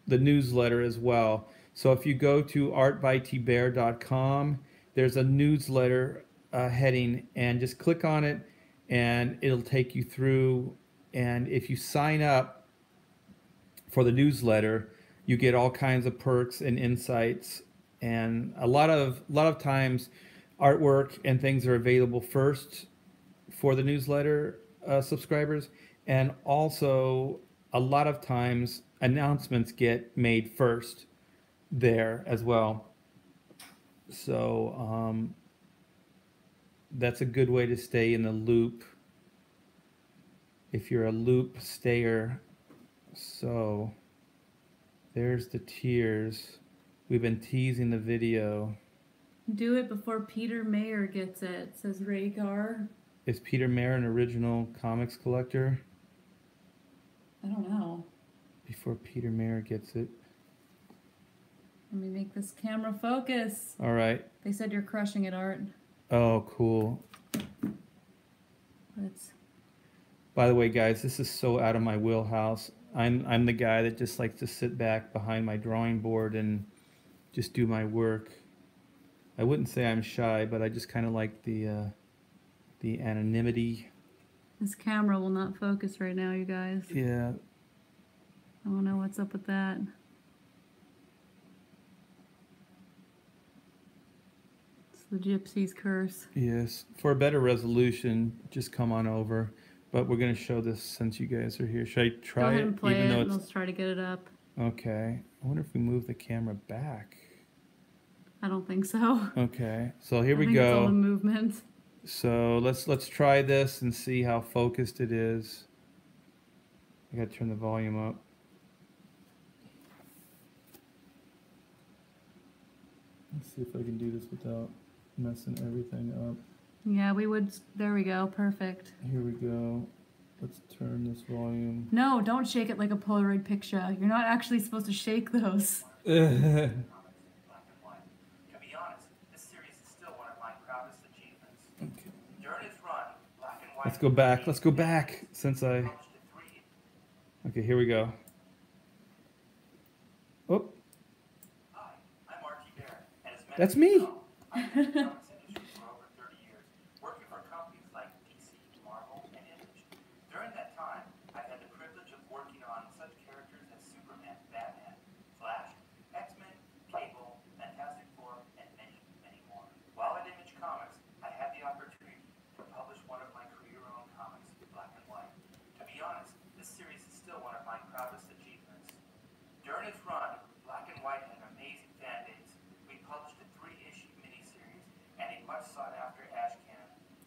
the newsletter as well, so if you go to artbythibert.com, there's a newsletter heading, and just click on it, and it'll take you through. And if you sign up for the newsletter, you get all kinds of perks and insights. And a lot of times, artwork and things are available first for the newsletter subscribers, and also a lot of times announcements get made first there as well. So that's a good way to stay in the loop if you're a loop stayer. So there's the tiers. We've been teasing the video. Do it before Peter Mayer gets it, says Rhaegar. Is Peter Mayer an original comics collector? I don't know. Before Peter Mayer gets it. Let me make this camera focus. All right. They said you're crushing it, Art. Oh, cool. Let's... By the way, guys, this is so out of my wheelhouse. I'm the guy that just likes to sit back behind my drawing board and just do my work. I wouldn't say I'm shy, but I just kind of like the anonymity. This camera will not focus right now, you guys. Yeah. I don't know what's up with that. It's the gypsy's curse. Yes. For a better resolution, just come on over. But we're going to show this since you guys are here. Should I try it? Go ahead and play even it, though and it's... let's try to get it up. Okay. I wonder if we move the camera back. I don't think so. Okay. So here we I think it's all go. the movement. So let's try this and see how focused it is. I got to turn the volume up. Let's see if I can do this without messing everything up. Yeah, we would. There we go. Perfect. Here we go. Let's turn this volume. No, don't shake it like a Polaroid picture. You're not actually supposed to shake those. Okay. Let's go back. Let's go back. Okay, here we go. Oh. That's me.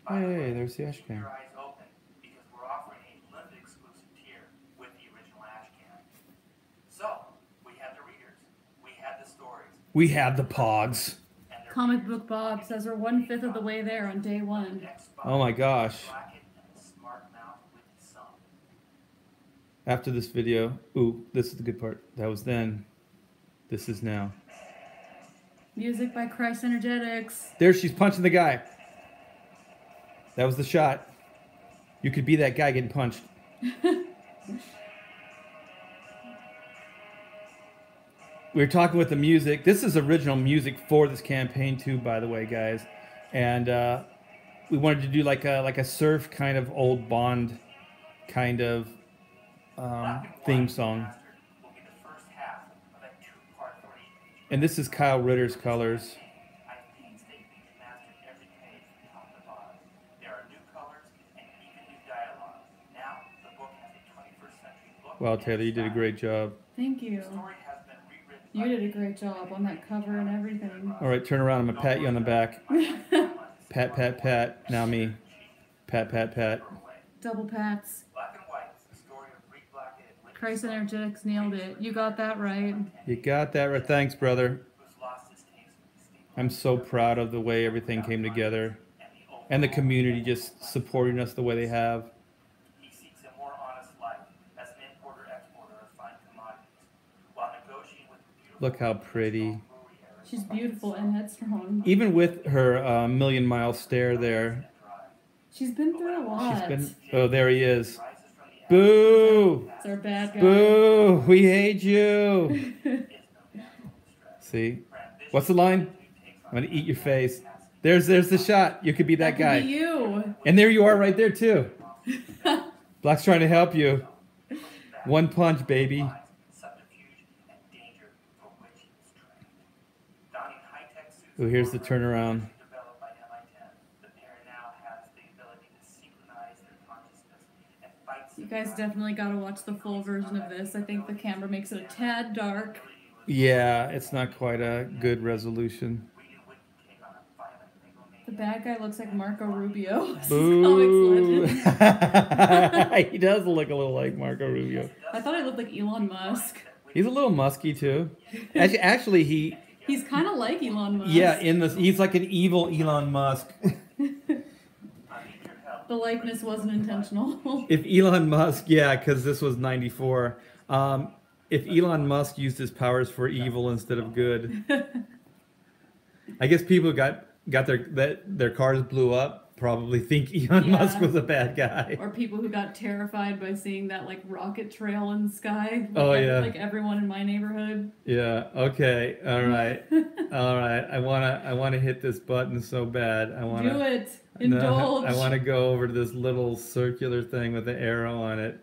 Hey, there's the Ashcan. We have the pogs. Comic Book Bob says we're 1/5 of the way there on day 1. Oh my gosh. After this video, ooh, this is the good part. That was then. This is now. Music by Christ Energetics. There, she's punching the guy. That was the shot. You could be that guy getting punched. We were talking with the music. This is original music for this campaign too, by the way, guys. And we wanted to do like a surf kind of old Bond kind of theme song. And this is Kyle Ritter's colors. Wow, Taylor, you did a great job. Thank you. You did a great job on that cover and everything. All right, turn around. I'm going to pat you on the back. Pat, pat, pat. Now me. Pat, pat, pat. Double pats. Christ Energetics nailed it. You got that right. You got that right. Thanks, brother. I'm so proud of the way everything came together. And the community just supporting us the way they have. Look how pretty. She's beautiful and headstrong. Even with her million-mile stare there. She's been through a lot. Oh, there he is. Boo! It's our bad guy. Boo! We hate you! See? What's the line? I'm gonna eat your face. There's the shot. You could be that guy. Could be you. And there you are right there, too. Black's trying to help you. One punch, baby. Oh, here's the turnaround. You guys definitely got to watch the full version of this. I think the camera makes it a tad dark. Yeah, it's not quite a good resolution. The bad guy looks like Marco Rubio. Boo! He does look a little like Marco Rubio. I thought he looked like Elon Musk. He's a little musky too. Actually, he's kind of like Elon Musk. Yeah, he's like an evil Elon Musk. The likeness wasn't intentional. If Elon Musk, yeah, because this was '94. If Elon Musk used his powers for evil instead of good, I guess people got their cars blew up. Probably think Elon Musk was a bad guy. Or people who got terrified by seeing that like rocket trail in the sky. Like everyone in my neighborhood. Yeah. Okay. All right. All right. I wanna hit this button so bad. Do it. Indulge. No, I want to go over to this little circular thing with the arrow on it.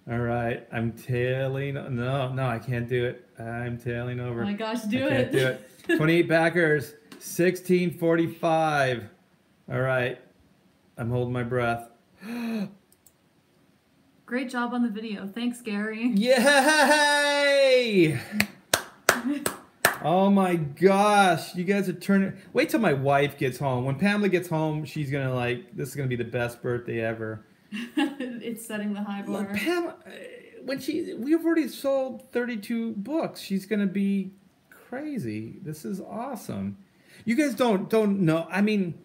All right. I'm tailing. No, I can't do it. I'm tailing over. Oh my gosh, do I can't do it. 28 backers. 1645. All right. I'm holding my breath. Great job on the video. Thanks, Gary. Yay! Oh my gosh, you guys are turning. Wait till my wife gets home. When Pamela gets home, she's gonna this is gonna be the best birthday ever. It's setting the high bar. Pamela, we've already sold 32 books. She's gonna be crazy. This is awesome. You guys don't know. I mean,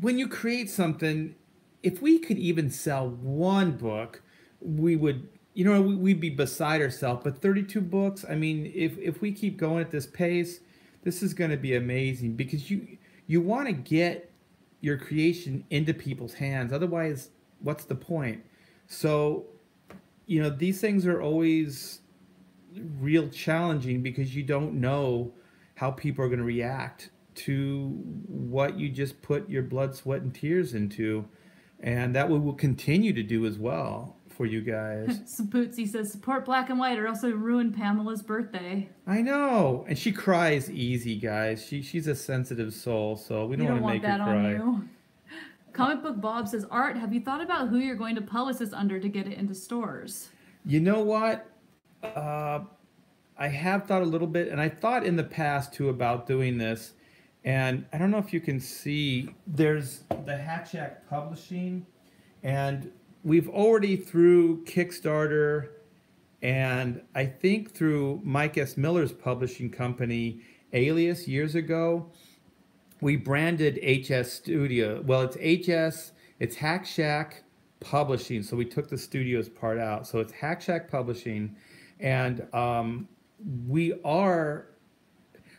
when you create something, if we could even sell one book, we would. We'd be beside ourselves. But 32 books, I mean, if we keep going at this pace, this is going to be amazing because you want to get your creation into people's hands. Otherwise, what's the point? So, you know, these things are always real challenging because you don't know how people are going to react to what you just put your blood, sweat, and tears into. And that we will continue to do as well for you guys. Sapootsy says, support Black and White or else you'll ruin Pamela's birthday. I know. And she cries easy, guys. She's a sensitive soul, so we don't want to make her cry. You. Comic Book Bob says, Art, have you thought about who you're going to publish this under to get it into stores? You know what? I have thought a little bit, and I thought in the past too about doing this. And I don't know if you can see, there's the Hat Shack Publishing, and we've already through Kickstarter, and I think through Mike S. Miller's publishing company, Alias, years ago, we branded HS Studio. Well, it's HS, it's Hack Shack Publishing. So we took the studios part out. So it's Hack Shack Publishing, and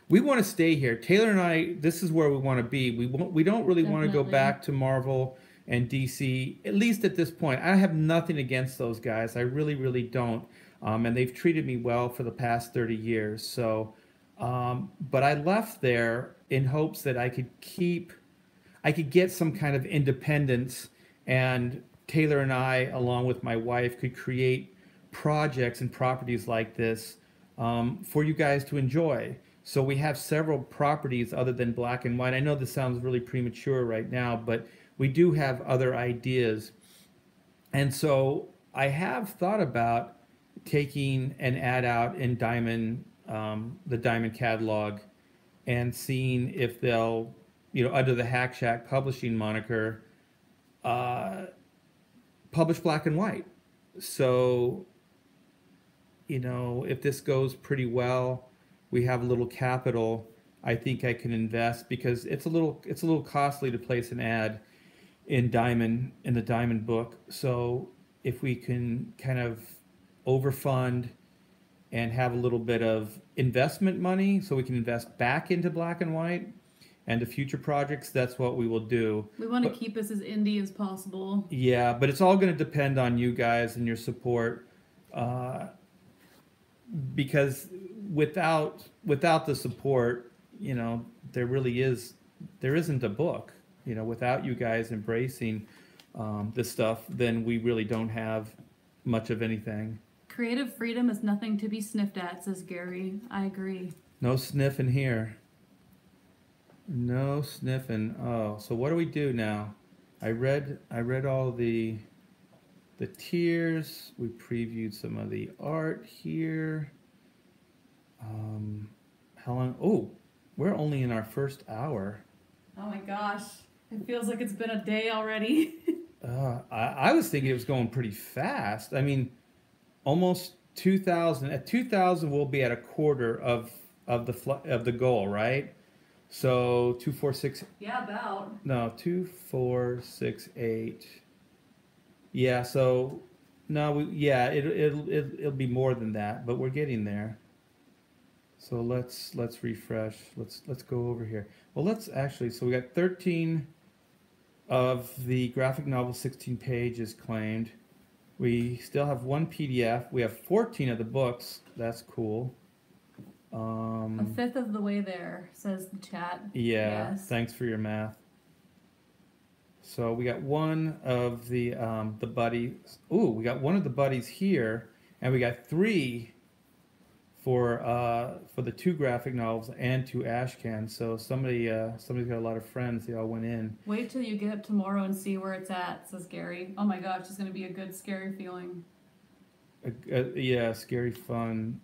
we want to stay here. Taylor and I, this is where we want to be. We don't really want to go back to Marvel and DC, at least at this point. I have nothing against those guys. I really, really don't. And they've treated me well for the past 30 years. So, but I left there in hopes that I could get some kind of independence, and Taylor and I, along with my wife, could create projects and properties like this for you guys to enjoy. So we have several properties other than Black and White. I know this sounds really premature right now, but we do have other ideas. And so I have thought about taking an ad out in Diamond, the Diamond catalog, and seeing if they'll, you know, under the Hack Shack Publishing moniker, publish Black and White. So, you know, if this goes pretty well, we have a little capital, I think I can invest, because it's a little costly to place an ad in Diamond, in the Diamond book. So if we can kind of overfund and have a little bit of investment money so we can invest back into Black and White and to future projects, that's what we will do. We want to keep this as indie as possible. Yeah, but it's all going to depend on you guys and your support, because without the support, you know, there isn't a book. You know, without you guys embracing this stuff, then we really don't have much of anything. Creative freedom is nothing to be sniffed at, says Gary. I agree. No sniffing here. No sniffing. Oh, so what do we do now? I read all the tiers. We previewed some of the art here. How long? Oh, we're only in our first hour. Oh my gosh. It feels like it's been a day already. I was thinking it was going pretty fast. I mean, almost 2,000. At 2,000, we'll be at a quarter of the goal, right? So 246. Yeah, about. No, 2468. Yeah. So no, it'll be more than that, but we're getting there. So let's refresh. Let's go over here. Well, let's actually. So we got 13 of the graphic novel, 16 pages claimed. We still have one PDF. We have 14 of the books. That's cool. A fifth of the way there, says the chat. Yeah, yes. Thanks for your math. So we got one of the buddies. Ooh, we got one of the buddies here, and we got 3 for the 2 graphic novels and 2 ash cans. So somebody's got a lot of friends. They all went in. Wait till you get up tomorrow and see where it's at, says Gary. Oh my gosh, it's gonna be a good scary feeling. Yeah, scary fun.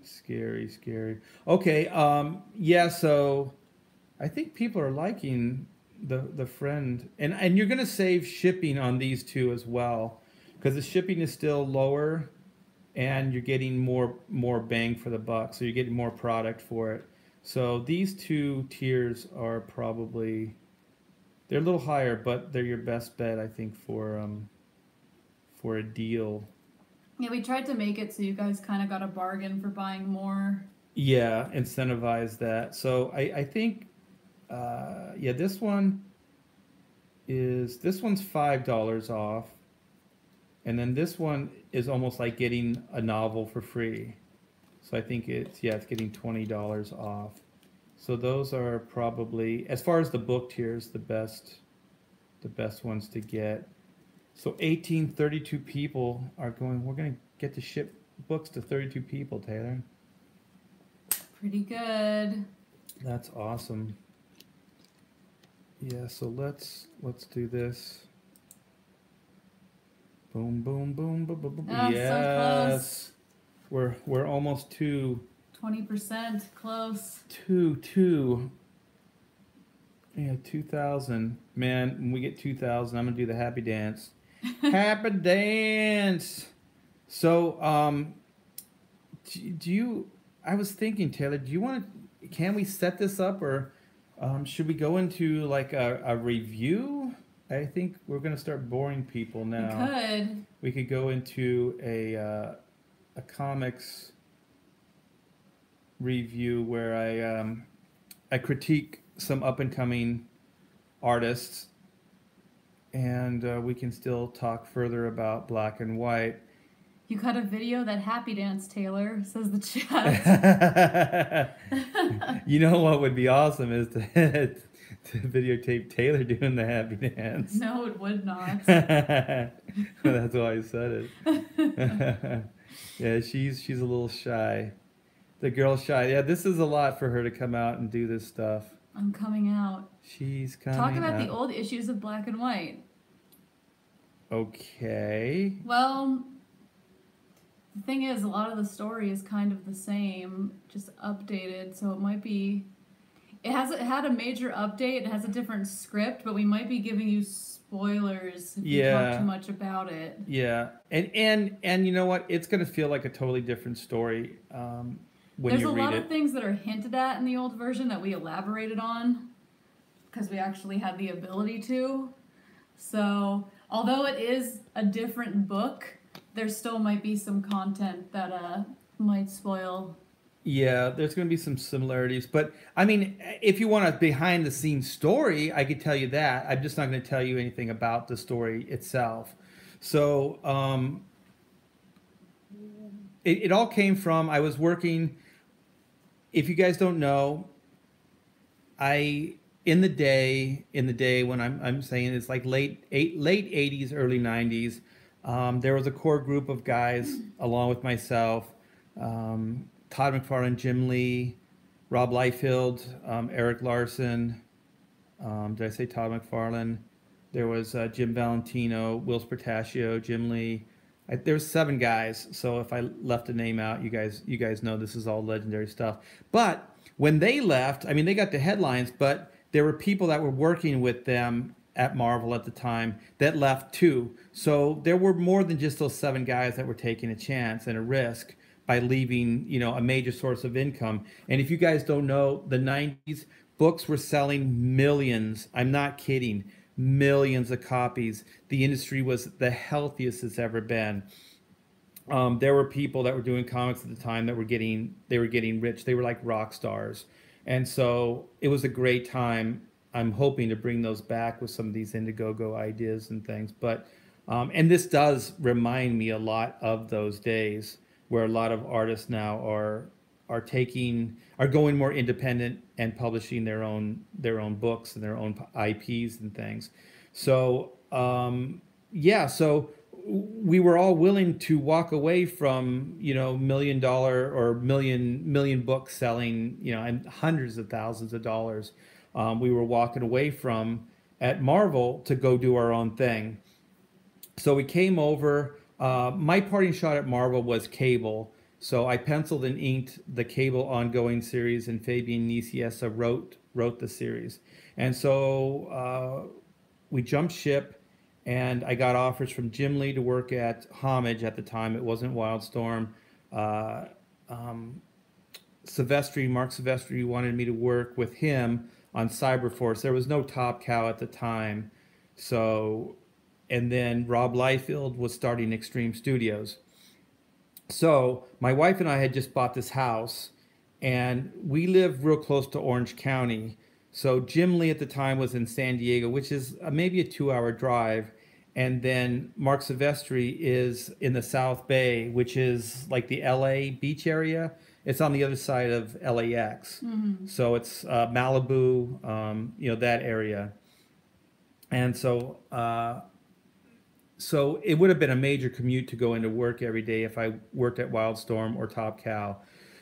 Scary. Okay, yeah, so I think people are liking the friend, and you're gonna save shipping on these 2 as well, because the shipping is still lower, and you're getting more bang for the buck, so you're getting more product for it. So these 2 tiers are probably, they're a little higher, but they're your best bet, I think, for a deal. Yeah, we tried to make it so you guys kind of got a bargain for buying more. Yeah, incentivize that. So I think, yeah, this one is, this one's $5 off. And then this one is almost like getting a novel for free. So I think it's, yeah, it's getting $20 off. So those are probably, as far as the book tiers, the best ones to get. So 32 people are going, we're going to get to ship books to 32 people, Taylor. Pretty good. That's awesome. Yeah, so let's do this. Boom, boom, boom, boom, boom, boom. Oh, Yes. so close. We're almost 20% close. two. Yeah, 2,000. Man, when we get 2,000, I'm gonna do the happy dance. Happy dance. So, do you? I was thinking, Taylor, do you want to? Can we set this up, or should we go into like a review? I think we're gonna start boring people now. We could. We could go into a comics review where I critique some up and coming artists, and we can still talk further about Black and White. You cut a video that happy dance, Taylor, says the chat. You know what would be awesome is to videotape Taylor doing the happy dance. No, it would not. Well, that's why I said it. Yeah, she's a little shy. The girl's shy. Yeah, this is a lot for her to come out and do this stuff. I'm coming out. She's coming Talk about out. the old issues of Black and White. Okay. Well, the thing is, a lot of the story is kind of the same, just updated, so it might be... It had a major update, it has a different script, but we might be giving you spoilers if we talk too much about it. Yeah. And you know what? It's going to feel like a totally different story when There's you read it. There's a lot of things that are hinted at in the old version that we elaborated on because we actually had the ability to. So, although it is a different book, there still might be some content that might spoil. Yeah, there's going to be some similarities. But, I mean, if you want a behind-the-scenes story, I could tell you that. I'm just not going to tell you anything about the story itself. So, it all came from, I was working, if you guys don't know, in the day when I'm saying it's like late 80s, early 90s, there was a core group of guys along with myself, Todd McFarlane, Jim Lee, Rob Liefeld, Eric Larson. Did I say Todd McFarlane? There was Jim Valentino, Will Spertaccio, Jim Lee. There was 7 guys. So if I left a name out, you guys know this is all legendary stuff. But when they left, I mean, they got the headlines, but there were people that were working with them at Marvel at the time that left too. So there were more than just those 7 guys that were taking a chance and a risk by leaving, a major source of income. And if you guys don't know, the 90s, books were selling millions. I'm not kidding. Millions of copies. The industry was the healthiest it's ever been. There were people that were doing comics at the time that were getting rich. They were like rock stars. And so it was a great time. I'm hoping to bring those back with some of these Indiegogo ideas and things. But, and this does remind me a lot of those days where a lot of artists now are going more independent and publishing their own books and their own IPs and things. So so we were all willing to walk away from $1 million or million books selling and hundreds of thousands of dollars. We were walking away from at Marvel to go do our own thing. So we came over. My parting shot at Marvel was Cable. So I penciled and inked the Cable ongoing series, and Fabian Nicieza wrote the series. And so we jumped ship, and I got offers from Jim Lee to work at Homage at the time. It wasn't Wildstorm. Mark Silvestri wanted me to work with him on Cyberforce. There was no Top Cow at the time. So, and then Rob Liefeld was starting Extreme Studios. So my wife and I had just bought this house, and we live real close to Orange County. So Jim Lee at the time was in San Diego, which is maybe a 2-hour drive. And then Mark Silvestri is in the South Bay, which is like the LA beach area. It's on the other side of LAX. So it's Malibu, that area. And so it would have been a major commute to go into work every day if I worked at Wildstorm or Top Cow.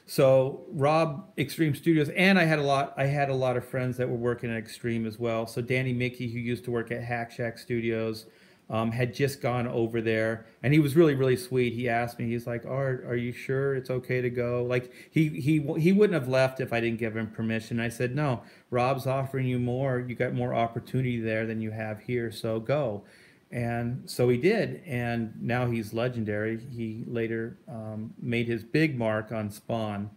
So Rob Extreme Studios, and I had a lot of friends that were working at Extreme as well. So Danny Mickey, who used to work at Hack Shack Studios, had just gone over there, and he was really, really sweet. He asked me, he's like, are you sure it's okay to go? Like he wouldn't have left if I didn't give him permission. I said, no, Rob's offering you more. You got more opportunity there than you have here, so go. And so he did, and now he's legendary. He later made his big mark on Spawn.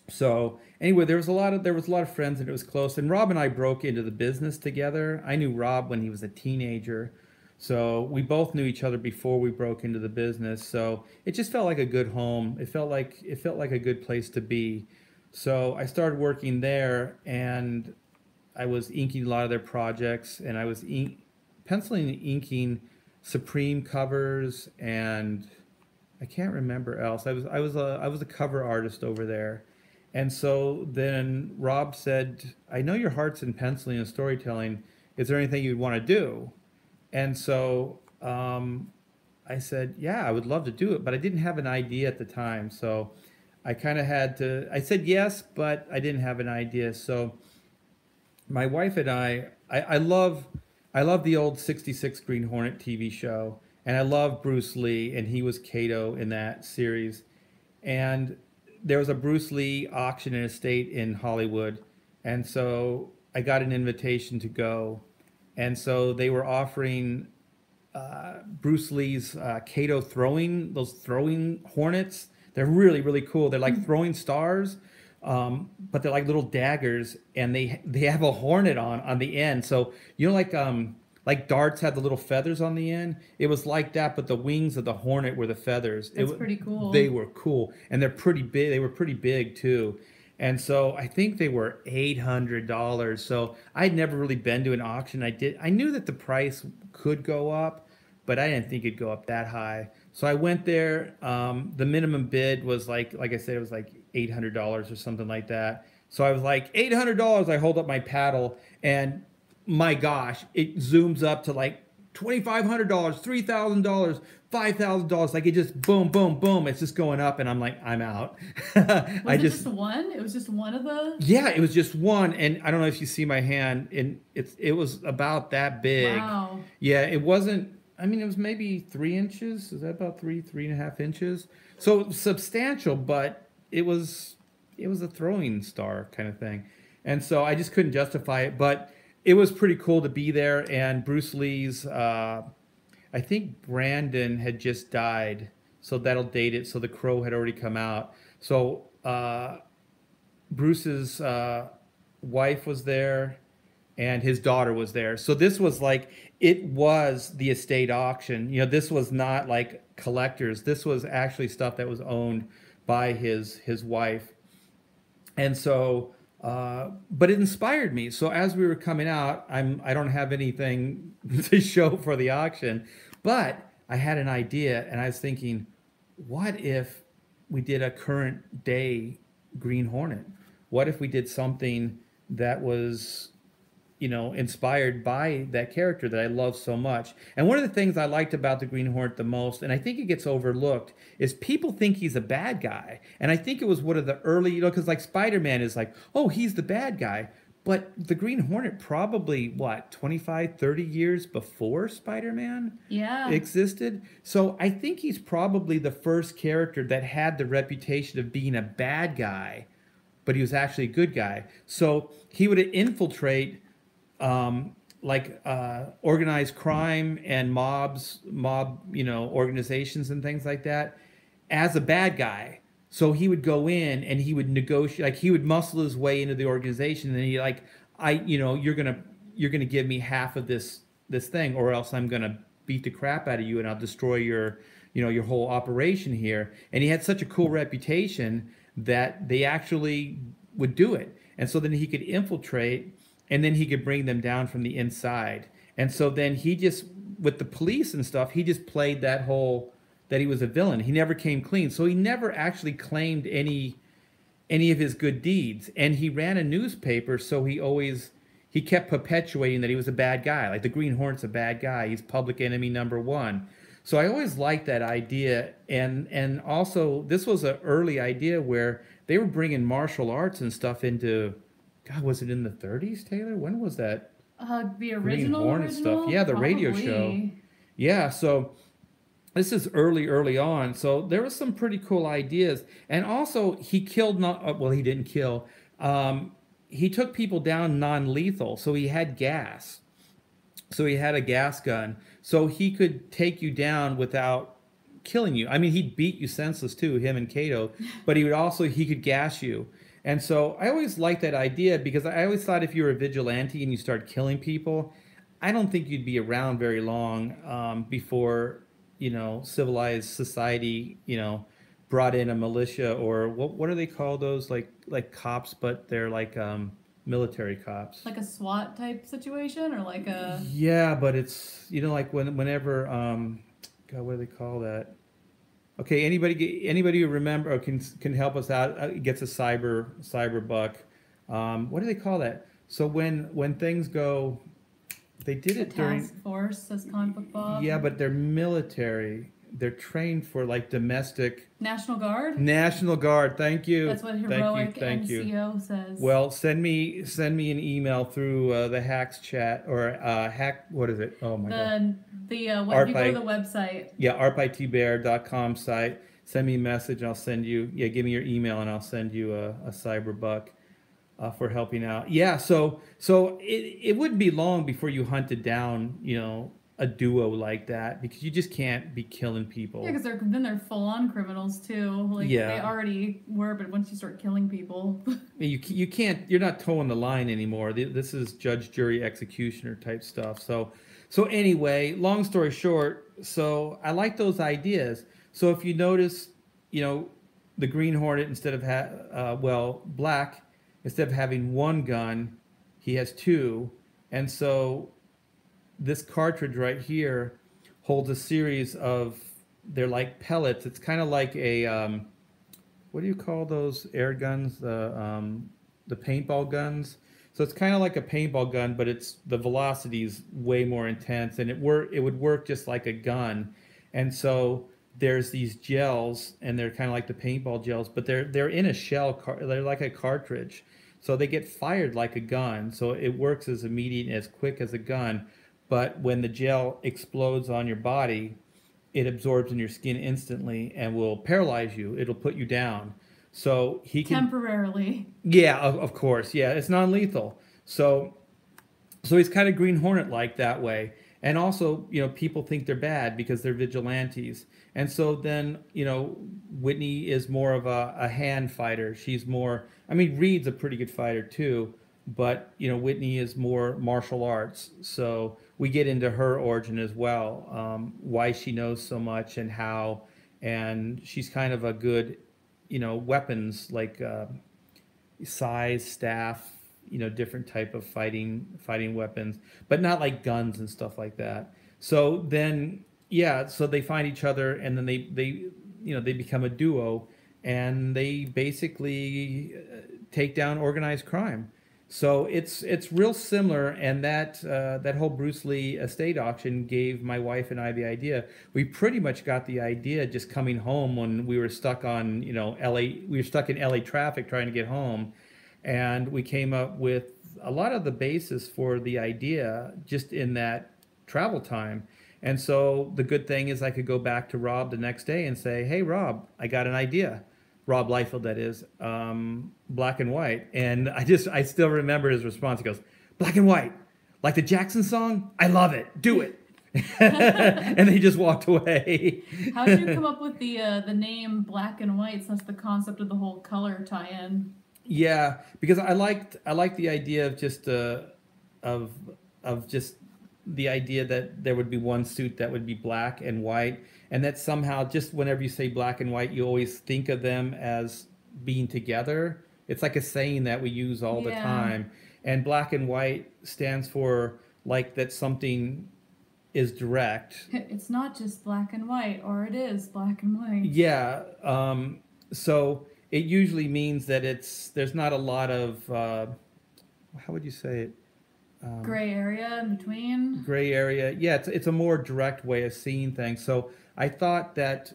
So anyway, there was a lot of friends, and it was close. And Rob and I broke into the business together. I knew Rob when he was a teenager, so we both knew each other before we broke into the business. So it just felt like a good home. It felt like a good place to be. So I started working there, and I was inking a lot of their projects, and I was penciling and inking Supreme covers, and I can't remember else. I was a cover artist over there. And so then Rob said, I know your heart's in penciling and storytelling. Is there anything you'd want to do? And so I said, yeah, I would love to do it, but I didn't have an idea at the time. So I kind of I said yes, but I didn't have an idea. So my wife and I love the old 66 Green Hornet TV show, and I love Bruce Lee, and he was Kato in that series. And there was a Bruce Lee auction and estate in Hollywood, and so I got an invitation to go. And so they were offering Bruce Lee's Kato those throwing hornets. They're really, really cool. They're like throwing stars, but they're like little daggers, and they have a hornet on the end. So like darts had the little feathers on the end. It was like that, but the wings of the hornet were the feathers. That's pretty cool. They were cool, and they're pretty big. They were pretty big too. And so I think they were $800. So I'd never really been to an auction. I knew that the price could go up, but I didn't think it'd go up that high. So I went there. The minimum bid was like I said, it was like $800 or something like that. So I was like, $800. I hold up my paddle, and my gosh, it zooms up to like $2,500, $3,000, $5,000. Like it just boom, boom, boom. It's just going up, and I'm like, I'm out. Was it just one? It was just one of the. Yeah, it was just one, and I don't know if you see my hand, and it was about that big. Wow. Yeah, it wasn't. I mean, it was maybe 3 inches. Is that about 3.5 inches? So substantial, but it was a throwing star kind of thing, and so I just couldn't justify it, but. It was pretty cool to be there, and Bruce Lee's, I think Brandon had just died, so that'll date it. So The Crow had already come out. So Bruce's wife was there, and his daughter was there. So this was it was the estate auction. This was not like collectors. This was actually stuff that was owned by his wife. And so... but it inspired me. So as we were coming out, I don't have anything to show for the auction, but I had an idea, and I was thinking, what if we did a current day Green Hornet? What if we did something that was, inspired by that character that I love so much? And one of the things I liked about the Green Hornet the most, and I think it gets overlooked, is people think he's a bad guy. And I think it was one of the early, because like Spider-Man is like, oh, he's the bad guy. But the Green Hornet probably, 25, 30 years before Spider-Man existed? So I think he's probably the first character that had the reputation of being a bad guy, but he was actually a good guy. So he would infiltrate organized crime and mob organizations and things like that as a bad guy. So he would go in and he would negotiate, he would muscle his way into the organization, and he you're gonna give me half of this thing, or else I'm gonna beat the crap out of you and I'll destroy your whole operation here. And he had such a cool reputation that they actually would do it. And so then he could infiltrate, and then he could bring them down from the inside. And so then he just, with the police and stuff, he just played that whole, that he was a villain. He never came clean. So he never actually claimed any of his good deeds. And he ran a newspaper, so he kept perpetuating that he was a bad guy. Like the Green Hornet's a bad guy. He's public enemy number one. So I always liked that idea. And also, this was an early idea where they were bringing martial arts and stuff into, God, was it in the 30s, Taylor? When was that? The original Green Hornet stuff. Yeah, the radio show. Yeah, so this is early on. So there was some pretty cool ideas. And also, he killed, well, he didn't kill. He took people down non-lethal. So he had gas. So he had a gas gun. So he could take you down without killing you. I mean, he'd beat you senseless too, him and Kato. But he could gas you. And so I always liked that idea because I always thought if you were a vigilante and you start killing people, I don't think you'd be around very long before, civilized society, brought in a militia, or what do they call those? Like cops, but they're like military cops. Like a SWAT type situation, or like a... Yeah, but it's, like whenever, God, what do they call that? Okay, anybody who remember or can help us out gets a cyber buck. What do they call that? So when things go, they did it during task force, says Comic Book Bob. Yeah, but they're military. They're trained for like domestic. National Guard. National Guard. Thank you. That's what heroic Thank you. NCO says. Well, send me an email through the Hacks chat or hack. What is it? Oh my God. If you go to the website. Yeah, artbythibert.com site. Send me a message and I'll send you. Yeah, give me your email and I'll send you a cyber buck for helping out. Yeah, so it wouldn't be long before you hunted down, a duo like that, because you just can't be killing people. Yeah, because they're full-on criminals too. Like, yeah. They already were, but once you start killing people, you can't. You're not towing the line anymore. This is judge, jury, executioner type stuff. So anyway, long story short, so I like those ideas. So if you notice, the Green Hornet, instead of Black, instead of having one gun, he has two, and so this cartridge right here holds a series of, they're like pellets. It's kind of like a, what do you call those air guns? The paintball guns. So it's kind of like a paintball gun, but the velocity's way more intense, and it would work just like a gun. And so there's these gels, and they're kind of like the paintball gels, but they're in a shell. They're like a cartridge, so they get fired like a gun. So it works as immediate and as quick as a gun. But when the gel explodes on your body, it absorbs in your skin instantly and will paralyze you. It'll put you down. So he can temporarily. Yeah, of course. Yeah, it's non-lethal. So he's kind of Green Hornet like that way. And also, people think they're bad because they're vigilantes. And so then, Whitney is more of a hand fighter. She's more, Reed's a pretty good fighter too, but Whitney is more martial arts. So we get into her origin as well, why she knows so much and how, and she's kind of a good, weapons like size, staff, different type of fighting weapons, but not like guns and stuff like that. So then, so they find each other, and then they become a duo, and they basically take down organized crime. So it's real similar, and that whole Bruce Lee estate auction gave my wife and I the idea. We pretty much got the idea just coming home when we were stuck on LA. We were stuck in LA traffic trying to get home, and we came up with a lot of the basis for the idea just in that travel time. And so the good thing is I could go back to Rob the next day and say, "Hey Rob, I got an idea." Rob Liefeld, that is, Black and White. And I still remember his response. He goes, "Black and White, like the Jackson song? I love it. Do it." And he just walked away. How did you come up with the name Black and White, since the concept of the whole color tie-in? Yeah, because I liked the idea of just just the idea that there would be one suit that would be black and white, and that somehow, just whenever you say black and white, you always think of them as being together, It's like a saying that we use all the Yeah. time. And black and white stands for like that something is direct. It's not just black and white, or it is black and white. Yeah. So it usually means that there's not a lot of how would you say it? Gray area in between. Gray area. Yeah, it's a more direct way of seeing things. So I thought that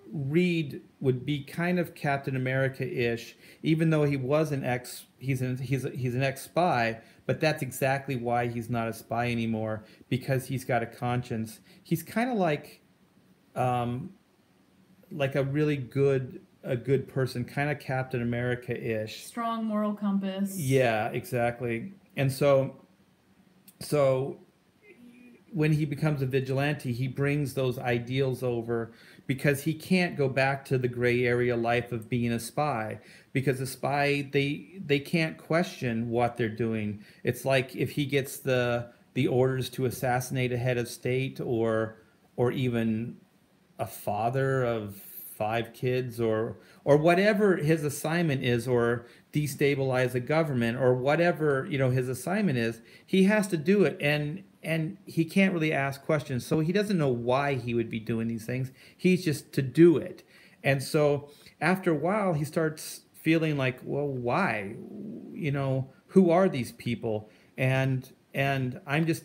Reed would be kind of Captain America-ish, even though he was an ex. He's an ex-spy, but that's exactly why he's not a spy anymore, because he's got a conscience. He's kind of like a really good person, kind of Captain America-ish. Strong moral compass. Yeah, exactly. And so when he becomes a vigilante, he brings those ideals over, because he can't go back to the gray area life of being a spy, because a spy, they can't question what they're doing. It's like if he gets the orders to assassinate a head of state, or even a father of 5 kids, or whatever his assignment is, or destabilize a government, or whatever his assignment is, he has to do it, and he can't really ask questions, so he doesn't know why he would be doing these things. He's just to do it. And so after a while he starts feeling like, well, why, who are these people? And I'm just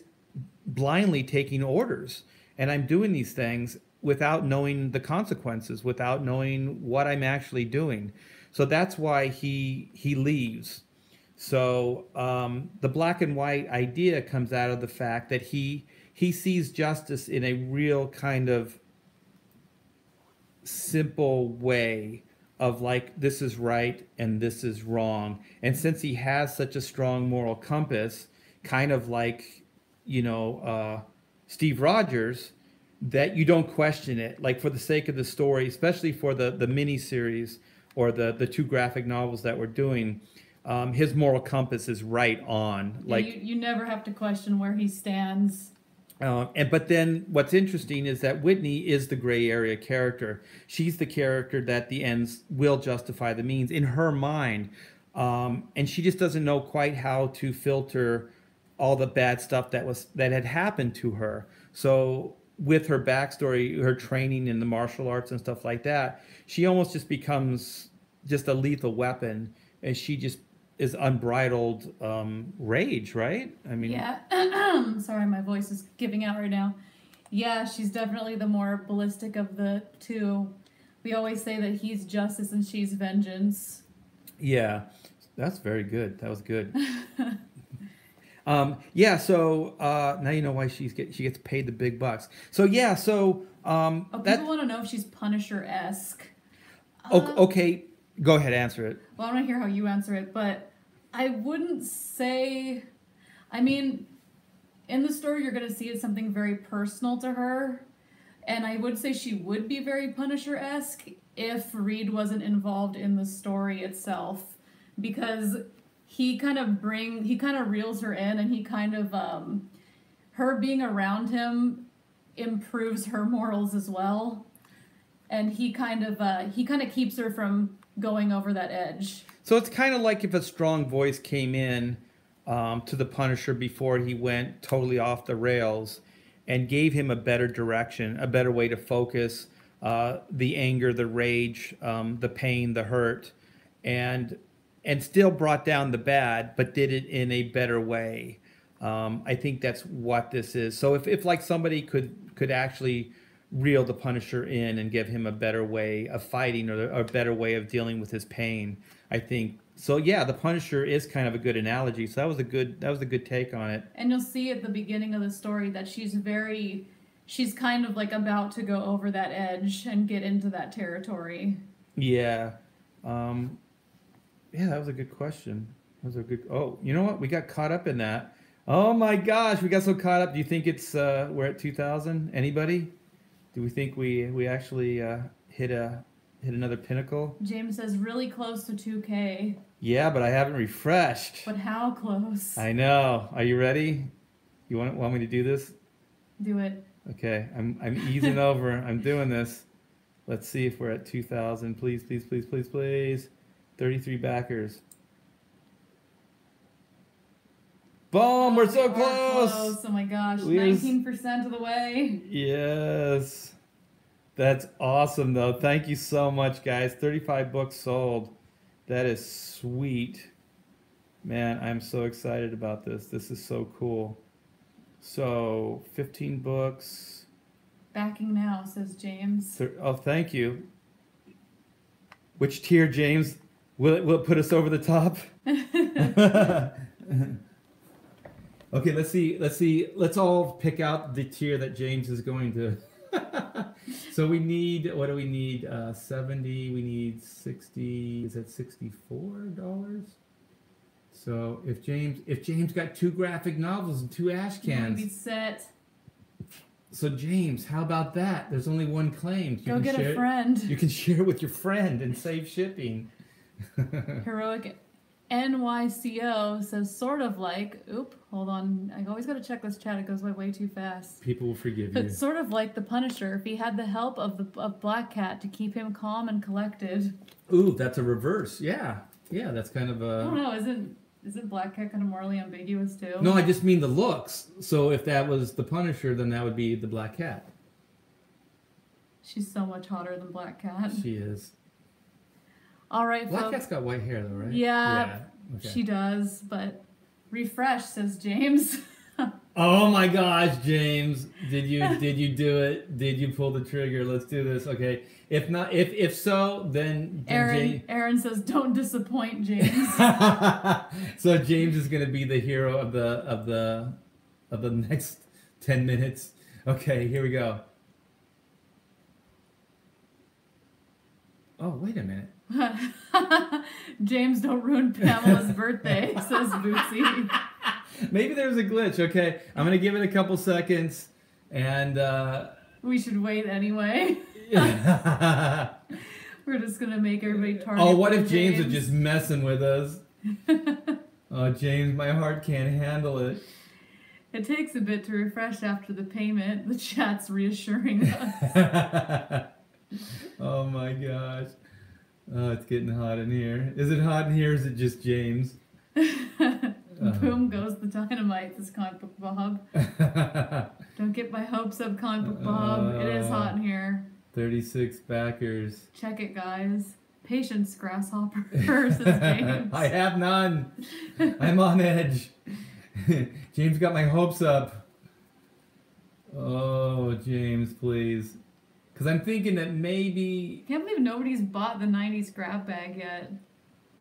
blindly taking orders, and I'm doing these things without knowing the consequences, without knowing what I'm actually doing. So that's why he leaves. So the black and white idea comes out of the fact that he sees justice in a real kind of simple way of like, this is right and this is wrong. And since he has such a strong moral compass, kind of like, Steve Rogers, that you don't question it, like for the sake of the story, especially for the mini series or the 2 graphic novels that we're doing. His moral compass is right on. Yeah, like you never have to question where he stands. But then what's interesting is that Whitney is the gray area character. She's the character that the ends will justify the means in her mind, and she just doesn't know quite how to filter all the bad stuff that had happened to her. So with her backstory, her training in the martial arts and stuff like that, she almost just becomes just a lethal weapon, and she just is unbridled rage, right? I mean, yeah. Sorry, my voice is giving out right now. Yeah, she's definitely the more ballistic of the 2. We always say that he's justice and she's vengeance. Yeah, that's very good. That was good. Yeah, so now you know why she gets paid the big bucks. So yeah, so people want to know if she's Punisher-esque. Okay, go ahead, answer it. Well, I want to hear how you answer it, but I wouldn't say. I mean, in the story, you're going to see it's something very personal to her, and I would say she would be very Punisher-esque if Reed wasn't involved in the story itself, because he kind of reels her in, and he kind of her being around him improves her morals as well, and he kind of keeps her from going over that edge. So it's kind of like if a strong voice came in to the Punisher before he went totally off the rails and gave him a better direction, a better way to focus the anger, the rage, the pain, the hurt, and still brought down the bad, but did it in a better way. I think that's what this is. So if like somebody could actually reel the Punisher in and give him a better way of fighting, or a better way of dealing with his pain, I think. So yeah, the Punisher is kind of a good analogy. So that was a good take on it. And you'll see at the beginning of the story that she's kind of like about to go over that edge and get into that territory. Yeah. Yeah, that was a good question. Oh, you know what? We got caught up in that. Oh my gosh, we got so caught up. Do you think it's we're at 2,000? Anybody? Do we think we actually hit another pinnacle? James says really close to 2K. Yeah, but I haven't refreshed. But how close? I know. Are you ready? You want me to do this? Do it. Okay, I'm easing over. I'm doing this. Let's see if we're at 2,000. Please, please, please, please, please. 33 backers. Boom, we're so We are close. Oh my gosh, We're 19% of the way. Yes. That's awesome, though. Thank you so much, guys. 35 books sold. That is sweet. Man, I'm so excited about this. This is so cool. So, 15 books. Backing now, says James. Oh, thank you. Which tier, James? Will it put us over the top? Okay, let's see. Let's all pick out the tier that James is going to. So we need, what do we need? 70, we need 60, is that $64? So if James got 2 graphic novels and 2 ash cans. Be set. So James, how about that? There's only one claim. Go get a friend. You can share it with your friend and save shipping. Heroic NYCO says sort of like, hold on. I always got to check this chat. It goes way too fast. People will forgive you. But sort of like the Punisher, if he had the help of Black Cat to keep him calm and collected. Ooh, that's a reverse. Yeah, that's kind of a. I don't know. Isn't Black Cat kind of morally ambiguous too? No, I just mean the looks. So if that was the Punisher, then that would be the Black Cat. She's so much hotter than Black Cat. She is. All right, Black folks. Cat's got white hair, though, right? Yeah, okay. she does. But refresh, says James. Oh my gosh, James! Did you do it? Did you pull the trigger? Let's do this. Okay. If not, if so, then Aaron says, "Don't disappoint, James." So James is gonna be the hero of the next 10 minutes. Okay, here we go. Oh, wait a minute. James, don't ruin Pamela's birthday, says Bootsy. Maybe there's a glitch. Okay, I'm gonna give it a couple seconds, and we should wait anyway. We're just gonna make everybody target. Oh, what if James is just messing with us? Oh, James, my heart can't handle it. It takes a bit to refresh after the payment. The chat's reassuring us. Oh my gosh. Oh, it's getting hot in here. Is it hot in here or is it just James? Boom goes the dynamite, this comic book Bob. Don't get my hopes up, comic book Bob. It is hot in here. 36 backers. Check it, guys. Patience, grasshopper, says James. I have none. I'm on edge. James got my hopes up. Oh, James, please. Because I'm thinking that maybe... Can't believe nobody's bought the 90s grab bag yet.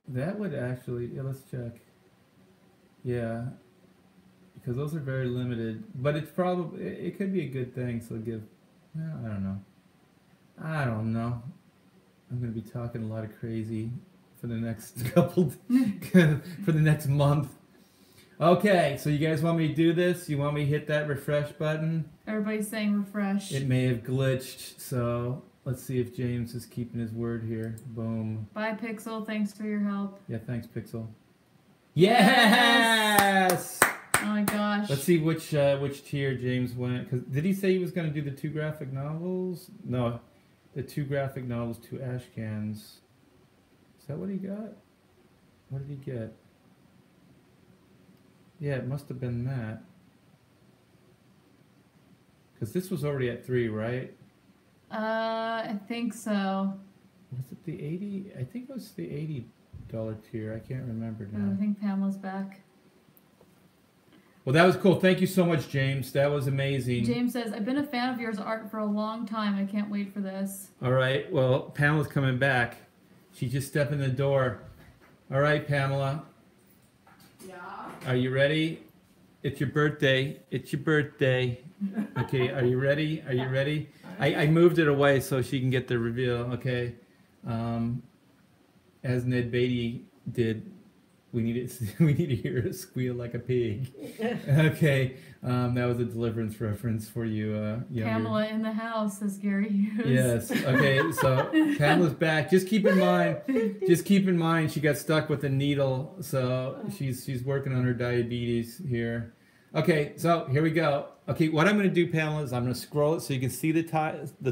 That would actually... Yeah, let's check. Yeah. Because those are very limited. But it's probably... It could be a good thing, so give... Well, I don't know. I'm going to be talking a lot of crazy for the next couple... for the next month. Okay, so you guys want me to do this? You want me to hit that refresh button? Everybody's saying refresh. It may have glitched, so let's see if James is keeping his word here. Boom. Bye, Pixel. Thanks for your help. Yeah, thanks, Pixel. Yes! Oh my gosh. Let's see which tier James went. Cause did he say he was going to do the 2 graphic novels? No, the 2 graphic novels, 2 ash cans. Is that what he got? What did he get? Yeah, it must have been that. Because this was already at 3, right? I think so. Was it the 80? I think it was the $80 tier. I can't remember Oh, now. I think Pamela's back. Well, that was cool. Thank you so much, James. That was amazing. James says, I've been a fan of yours art for a long time. I can't wait for this. All right. Well, Pamela's coming back. She just stepped in the door. All right, Pamela. Yeah. Are you ready? It's your birthday. It's your birthday. Okay, are you ready? Are you ready? I moved it away so she can get the reveal. Okay. As Ned Beatty did, we need to hear it squeal like a pig. Okay. That was a Deliverance reference for you, younger. Pamela in the house, says Gary Hughes. Yes. Okay. So Pamela's back. Just keep in mind, she got stuck with a needle, so she's working on her diabetes here. Okay. So here we go. Okay. What I'm going to do, Pamela, is I'm going to scroll it so you can see the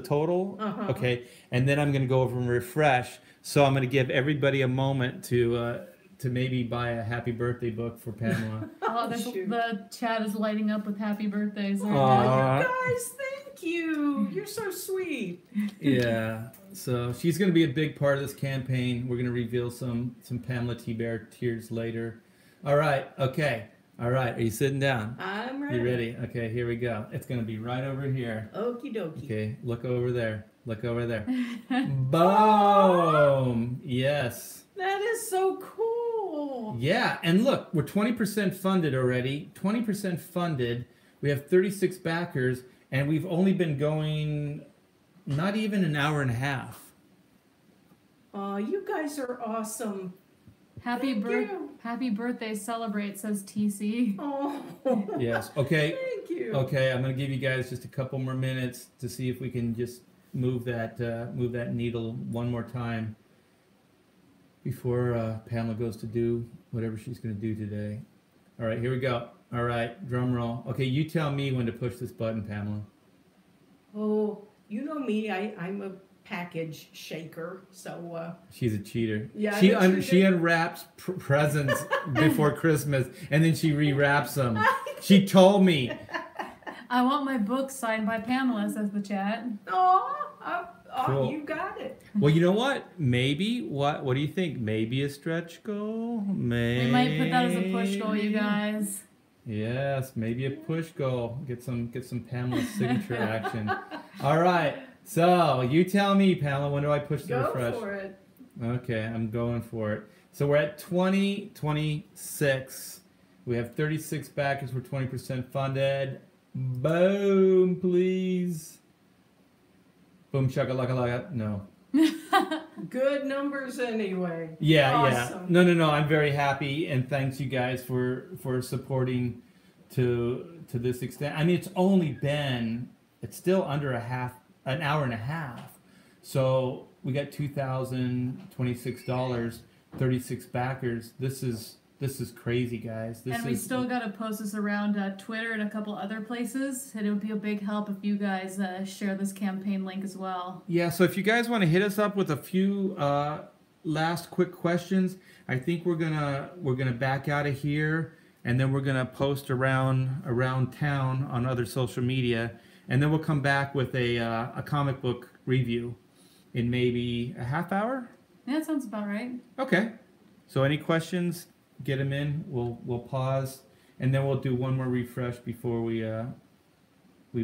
total. Okay. And then I'm going to go over and refresh. So I'm going to give everybody a moment to to maybe buy a happy birthday book for Pamela. The chat is lighting up with happy birthdays. Aw, you guys, thank you. You're so sweet. Yeah. So she's going to be a big part of this campaign. We're going to reveal some Pamela Thibert tears later. All right. Okay. All right. Are you sitting down? I'm ready. You ready? Okay. Here we go. It's going to be right over here. Okie dokie. Okay. Look over there. Look over there. Boom. Yes. That is so cool. Yeah. And look, we're 20% funded already. 20% funded. We have 36 backers, and we've only been going not even an hour and a half. You guys are awesome. Happy birthday, celebrate, says TC. Oh. Yes. Okay. Thank you. Okay. I'm gonna give you guys just a couple more minutes to see if we can just move that needle one more time before Pamela goes to do whatever she's gonna do today. All right. Here we go. All right. Drum roll. Okay. You tell me when to push this button, Pamela. Oh, you know me. I'm a package shaker, so She's a cheater. Yeah, She unwraps presents before Christmas and then she rewraps them. She told me. I want my book signed by Pamela, says the chat. Cool. You got it. Well, you know what? Maybe what do you think? Maybe a stretch goal? Maybe. We might put that as a push goal, you guys. Yes, maybe a push goal. Get some Pamela signature action. All right. So you tell me, Pamela, when do I push the refresh? Go for it. Okay, I'm going for it. So we're at 2026. We have 36 backers. We're 20% funded. Boom, please. Boom, shakalaka. No. Good numbers anyway. Yeah, Awesome. yeah. No. I'm very happy, and thanks you guys for supporting to this extent. I mean, it's still under an hour and a half. So we got $2,026, 36 backers. This is crazy, guys. We still got to post this around Twitter and a couple other places, and it would be a big help if you guys share this campaign link as well. Yeah, so if you guys want to hit us up with a few last quick questions, I think we're gonna back out of here, and then we're gonna post around town on other social media, and then we'll come back with a comic book review in maybe a half hour. Yeah, that sounds about right. Okay. So any questions? Get them in. We'll pause, and then we'll do one more refresh before we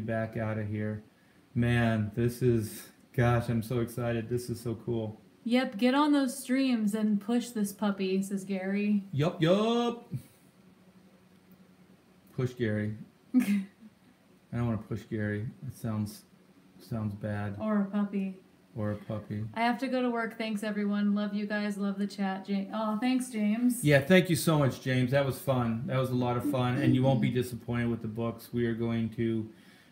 back out of here. Man, gosh, I'm so excited. This is so cool. Yep, get on those streams and push this puppy, says Gary. Yup. Push Gary. I don't want to push Gary. It sounds bad. Or a puppy. Or a puppy. I have to go to work. Thanks, everyone. Love you guys. Love the chat. Oh, thanks, James. Yeah, thank you so much, James. That was fun. That was a lot of fun. And you won't be disappointed with the books. We are going to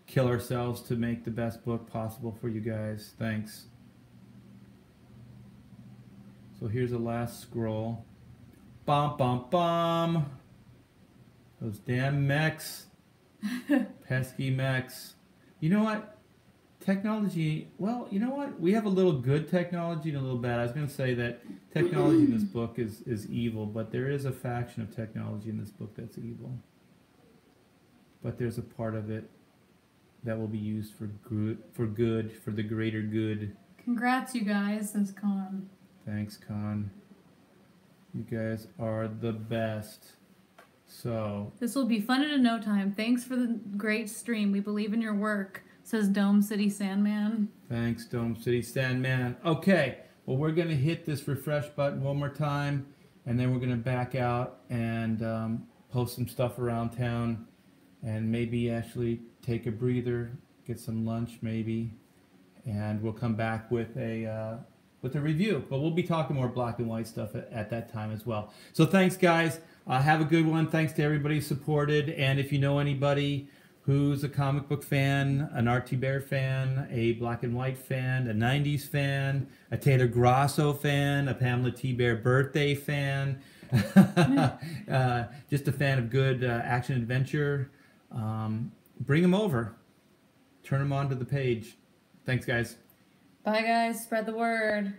kill ourselves to make the best book possible for you guys. Thanks. So here's a last scroll. Bum, bum, bum. Those damn mechs. Pesky mechs. You know what? Technology, well, you know what? We have a little good technology and a little bad. I was going to say that technology in this book is evil, but there is a faction of technology in this book that's evil. But there's a part of it that will be used for the greater good. Congrats, you guys, says Con. Thanks, Con. You guys are the best. So this will be fun in no time. Thanks for the great stream. We believe in your work, says Dome City Sandman. Thanks, Dome City Sandman. Okay, well, we're going to hit this refresh button one more time, and then we're going to back out and post some stuff around town, and maybe actually take a breather, get some lunch maybe, and we'll come back with a review. But we'll be talking more black and white stuff at that time as well. So thanks, guys. Have a good one. Thanks to everybody who supported, and if you know anybody who's a comic book fan, an R.T. Bear fan, a black and white fan, a 90s fan, a Taylor Grosso fan, a Pamela Thibert birthday fan, just a fan of good action adventure, bring them over. Turn them onto the page. Thanks, guys. Bye, guys. Spread the word.